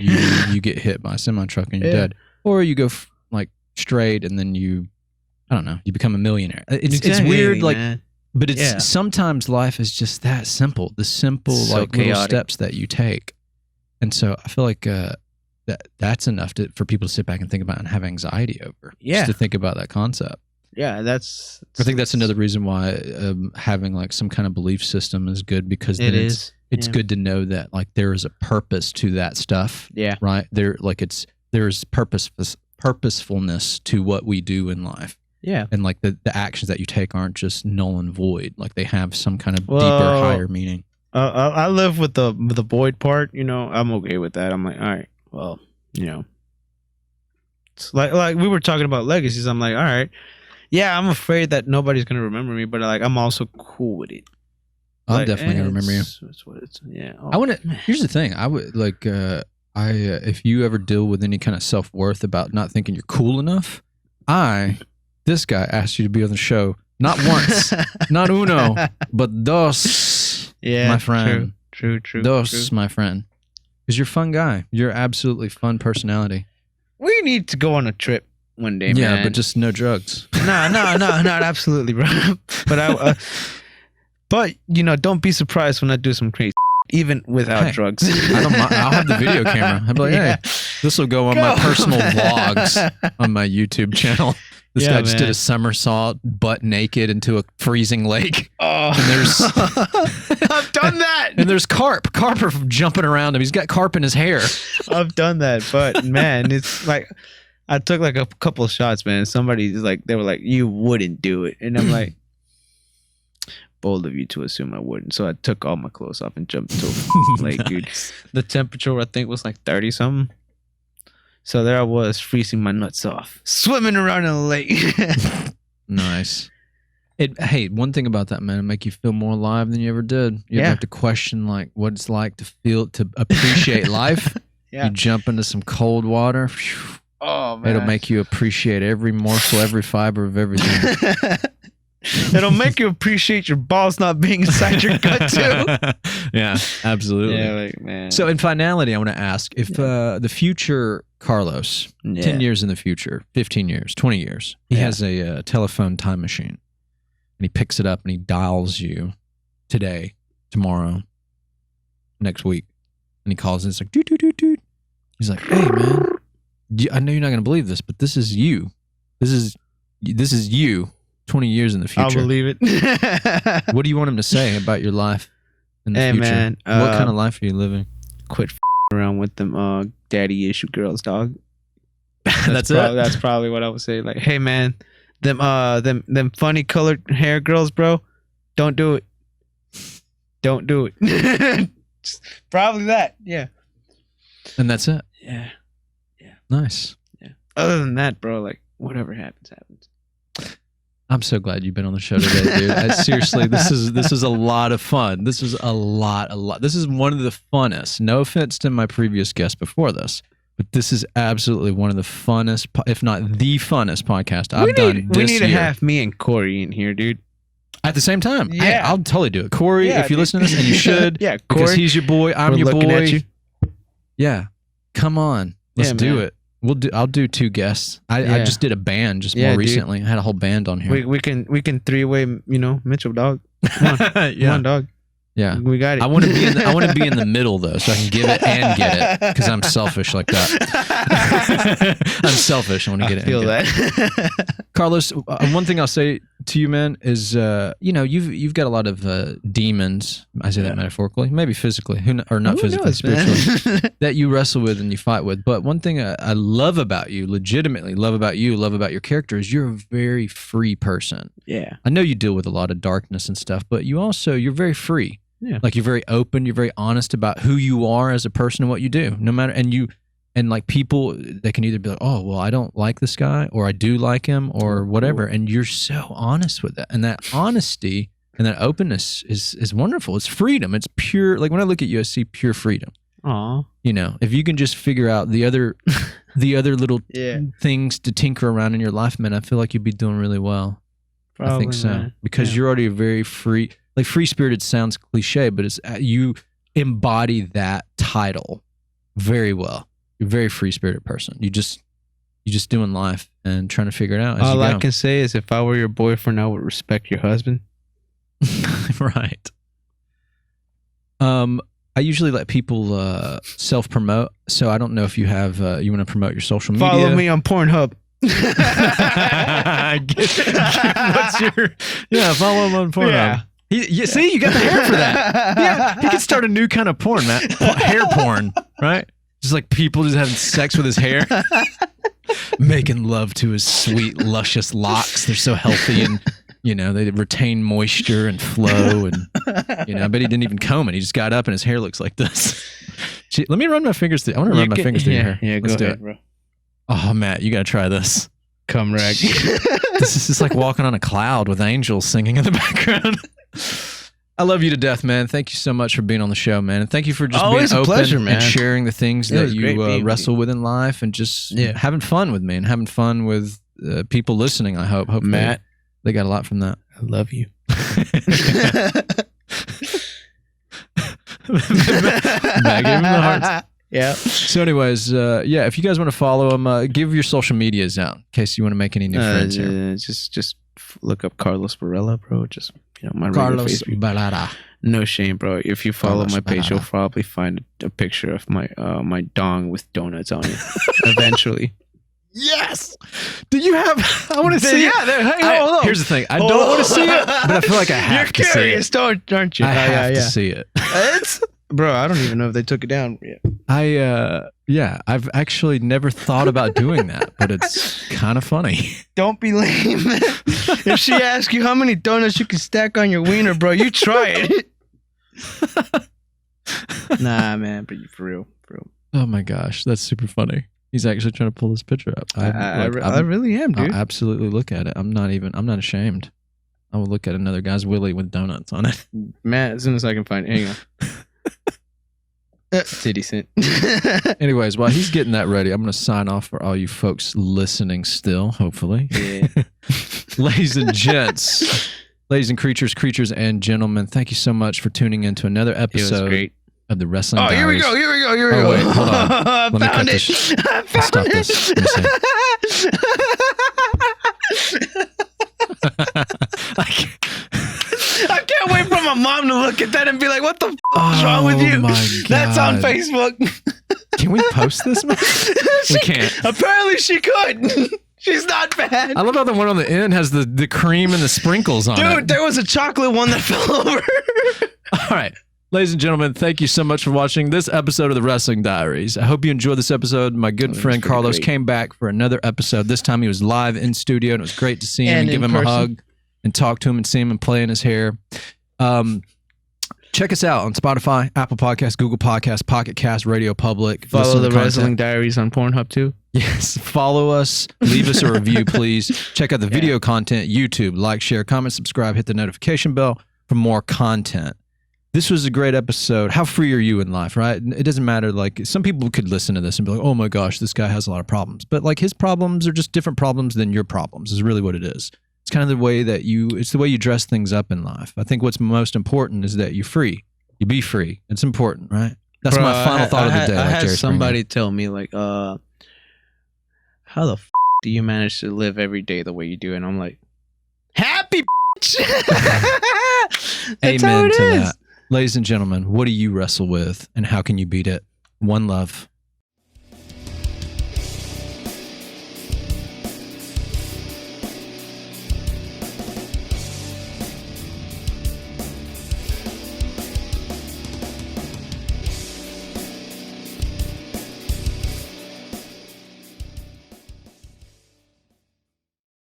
S1: you get hit by a semi truck and you're
S2: Yeah.
S1: dead. Or you go like straight and then you become a millionaire. It's weird, like,
S2: man.
S1: but it's
S2: Yeah.
S1: sometimes life is just that simple. The simple
S2: So
S1: like little
S2: chaotic.
S1: steps that you take, and so I feel like that's enough for people to sit back and think about and have anxiety over.
S2: Yeah.
S1: Just to think about that concept.
S2: Yeah, that's.
S1: I think that's another reason why having like some kind of belief system is good, because then
S2: It is.
S1: it's
S2: Yeah.
S1: good to know that like there is a purpose to that stuff,
S2: Yeah.
S1: right? There's purposefulness to what we do in life,
S2: Yeah.
S1: and like the actions that you take aren't just null and void. Like they have some kind of deeper,
S2: Well,
S1: higher meaning.
S2: I live with the void part. I'm okay with that. I'm like, all right, well, it's like we were talking about legacies. I'm like, all right, yeah, I'm afraid that nobody's gonna remember me, but like I'm also cool with it.
S1: I'm
S2: Like,
S1: definitely gonna remember you.
S2: That's what it's. Yeah.
S1: I want to. Here's the thing. I would like. If you ever deal with any kind of self worth about not thinking you're cool enough, this guy asked you to be on the show not once, not uno, but dos,
S2: Yeah,
S1: my friend.
S2: True.
S1: Dos, my friend. Because you're a fun guy. You're absolutely fun personality.
S2: We need to go on a trip one day,
S1: Yeah,
S2: man.
S1: but just no drugs.
S2: no, not absolutely, bro. But but don't be surprised when I do some crazy, even without
S1: Hey,
S2: drugs.
S1: I don't mind. I'll have the video camera. I'll be like,
S2: Yeah.
S1: hey, this will go on my personal vlogs on my YouTube channel. This
S2: Yeah,
S1: guy just did
S2: man.
S1: a somersault butt naked into a freezing lake.
S2: Oh,
S1: And there's
S2: I've done that.
S1: and there's carp. Carp are jumping around him. He's got carp in his hair.
S2: I've done that, but man, it's like I took like a couple of shots, man. Somebody's like, they were like, "You wouldn't do it," and I'm like, bold of you to assume I wouldn't. So I took all my clothes off and jumped into a lake, dude.
S1: Nice.
S2: The temperature I think was like 30 something. So there I was, freezing my nuts off, swimming around in the lake.
S1: Nice. Hey, one thing about that, man, it make you feel more alive than you ever did. You ever
S2: Yeah.
S1: have to question like what it's like to appreciate life.
S2: Yeah.
S1: You jump into some cold water. Phew,
S2: Oh man,
S1: it'll make you appreciate every morsel, every fiber of everything.
S2: It'll make you appreciate your balls not being inside your gut too.
S1: Yeah, absolutely.
S2: Yeah, like man.
S1: So in finality, I want to ask if the future Carlos, 10 years in the future, 15 years, 20 years, he
S2: Yeah.
S1: has a telephone time machine and he picks it up and he dials you today, tomorrow, next week. And he calls and it's like, doot, doot, doot, doot. He's like, hey man, I know you're not going to believe this, but this is you. This is you 20 years in the future.
S2: I'll believe it.
S1: What do you want him to say about your life in the
S2: Hey,
S1: future?
S2: man,
S1: What kind of life are you living?
S2: Quit around with them daddy issue girls, dog.
S1: That's
S2: That's probably what I would say. Like, hey man, them funny colored hair girls, bro, don't do it. Don't do it. Just probably that. Yeah.
S1: And that's it.
S2: Yeah.
S1: Nice.
S2: Yeah. Other than that, bro, like whatever happens, happens.
S1: I'm so glad you've been on the show today, dude. Seriously, this is a lot of fun. This is a lot. This is one of the funnest. No offense to my previous guest before this, But this is absolutely one of the funnest, if not the funnest podcast I've done this
S2: We need to
S1: year.
S2: have me and Corey in here, dude.
S1: At the same time.
S2: Yeah.
S1: Hey, I'll totally do it. Corey,
S2: Yeah,
S1: if you
S2: dude.
S1: listen to this, and you should,
S2: Yeah,
S1: because
S2: Corey,
S1: he's your boy, I'm
S2: we're
S1: your
S2: looking
S1: boy.
S2: at you.
S1: Yeah. Come on. Let's
S2: Yeah,
S1: do
S2: man.
S1: it. I'll do 2 guests. I
S2: Yeah.
S1: just did a band just
S2: Yeah,
S1: more
S2: dude.
S1: recently. I had a whole band on here.
S2: We can 3-way, Mitchell, dog. Come on, dog.
S1: Yeah.
S2: We got it.
S1: I want to be in the middle though, so I can give it and get it, because I'm selfish like that. I'm selfish. I want to get
S2: I
S1: it.
S2: feel
S1: and get it.
S2: that.
S1: Carlos, one thing I'll say to you, man, is you've got a lot of demons. I say that metaphorically, maybe physically, or not
S2: Who
S1: physically,
S2: knows,
S1: spiritually,
S2: man?
S1: that you wrestle with and you fight with. But one thing I love about you, legitimately love about your character, is you're a very free person.
S2: Yeah.
S1: I know you deal with a lot of darkness and stuff, but you're very free.
S2: Yeah.
S1: Like, you're very open, you're very honest about who you are as a person and what you do. No matter, and like, people, they can either be like, oh, well, I don't like this guy, or I do like him, or whatever. And you're so honest with that. And that honesty and that openness is wonderful. It's freedom. It's pure. Like, when I look at you, I see pure freedom.
S2: Aw.
S1: If you can just figure out the other little
S2: Yeah.
S1: things to tinker around in your life, man, I feel like you'd be doing really well. I think so.
S2: man.
S1: Because you're already a very free, like, free-spirited sounds cliche, but it's you embody that title very well. You're a very free-spirited person. You're just doing life and trying to figure it out as
S2: All
S1: you
S2: I
S1: go.
S2: can say is, if I were your boyfriend, I would respect your husband.
S1: Right. I usually let people self-promote, so I don't know if you have you want to promote your social media.
S2: Follow me on Pornhub.
S1: Follow him on Pornhub.
S2: Yeah.
S1: See, you got the hair for that. Yeah, he could start a new kind of porn, Matt. Hair porn, right? Just like people just having sex with his hair, making love to his sweet, luscious locks. They're so healthy, and they retain moisture and flow. And I bet he didn't even comb it. He just got up, and his hair looks like this. Gee, let me run my fingers through. I want to run my fingers through your hair.
S2: Yeah,
S1: Let's
S2: go
S1: do
S2: ahead,
S1: it.
S2: bro.
S1: Oh, Matt, you got to try this.
S2: Cum rag.
S1: This is just like walking on a cloud with angels singing in the background. I love you to death, man. Thank you so much for being on the show, man. And thank you for just
S2: Always
S1: being
S2: a
S1: open
S2: pleasure, man.
S1: and sharing the things
S2: It
S1: that
S2: was great
S1: you
S2: being
S1: wrestle
S2: with
S1: with in life, and just
S2: Yeah.
S1: having fun with me and having fun with people listening, I hope. Hopefully
S2: Matt,
S1: they got a lot from that.
S2: I love you.
S1: Matt gave him the hearts.
S2: Yeah.
S1: So anyways, if you guys want to follow him, give your social medias out in case you want to make any new friends here.
S2: Just look up Carlos Varela, bro. Just my regular
S1: Carlos
S2: Facebook.
S1: Barada.
S2: No shame, bro. If you follow
S1: Carlos
S2: my page,
S1: Barada.
S2: you'll probably find a picture of my dong with donuts on it. Eventually.
S1: Yes. Do you have? I want to see it.
S2: Hey, hold on.
S1: Here's the thing. I don't want to see it, but I feel like I have to
S2: You're
S1: see
S2: curious,
S1: it.
S2: aren't you?
S1: I have to see it.
S2: Bro, I don't even know if they took it down yet.
S1: I've actually never thought about doing that, but it's kind of funny.
S2: Don't be lame. If she asks you how many donuts you can stack on your wiener, bro, you try it. Nah, man, but you for real.
S1: Oh my gosh, that's super funny. He's actually trying to pull this picture up.
S2: I really am, dude.
S1: I'll absolutely look at it. I'm not ashamed. I will look at another guy's willy with donuts on it.
S2: Matt, as soon as I can find it. Hang on. Titty scent.
S1: Anyways, while he's getting that ready, I'm going to sign off for all you folks listening still, hopefully.
S2: Yeah.
S1: Ladies and gents, ladies and creatures and gentlemen, thank you so much for tuning in to another
S2: It was
S1: episode
S2: great.
S1: of the Wrestling
S2: Oh,
S1: Diaries.
S2: here we go.
S1: Oh, wait, hold on.
S2: I
S1: Let me cut
S2: found
S1: this.
S2: it. I found
S1: Stop
S2: it.
S1: this. Let me see.
S2: I can't wait for my mom to look at that and be like, "What the f is wrong with you?"
S1: my
S2: That's on
S1: God.
S2: Facebook.
S1: Can we post this, man? We can't.
S2: Apparently, she could. She's not bad.
S1: I love how the one on the end has the cream and the sprinkles on it.
S2: Dude, there was a chocolate one that fell over.
S1: All right. Ladies and gentlemen, thank you so much for watching this episode of the Wrestling Diaries. I hope you enjoyed this episode. My good
S2: was
S1: friend
S2: pretty
S1: Carlos
S2: great.
S1: came back for another episode. This time he was live in studio, and it was great to see him
S2: And
S1: and give
S2: in
S1: him a
S2: person.
S1: hug and talk to him and see him and play in his hair. Check us out on Spotify, Apple Podcasts, Google Podcasts, Pocket Cast, Radio Public. Listen
S2: Follow
S1: to
S2: the
S1: content.
S2: Wrestling Diaries on Pornhub too.
S1: Yes, follow us. Leave us a review, please. Check out the video content, YouTube. Like, share, comment, subscribe, hit the notification bell for more content. This was a great episode. How free are you in life, right? It doesn't matter. Like, some people could listen to this and be like, oh my gosh, this guy has a lot of problems. But like, his problems are just different problems than your problems is really what it is. It's kind of the way that it's the way you dress things up in life. I think what's most important is that you're free. You be free. It's important, right? That's my final thought of the day.
S2: I
S1: like
S2: had
S1: Jerry
S2: somebody tell me like, how the do you manage to live every day the way you do? And I'm like, happy bitch. That's how
S1: Amen
S2: it
S1: to
S2: is.
S1: that. Ladies and gentlemen, what do you wrestle with and how can you beat it? One love.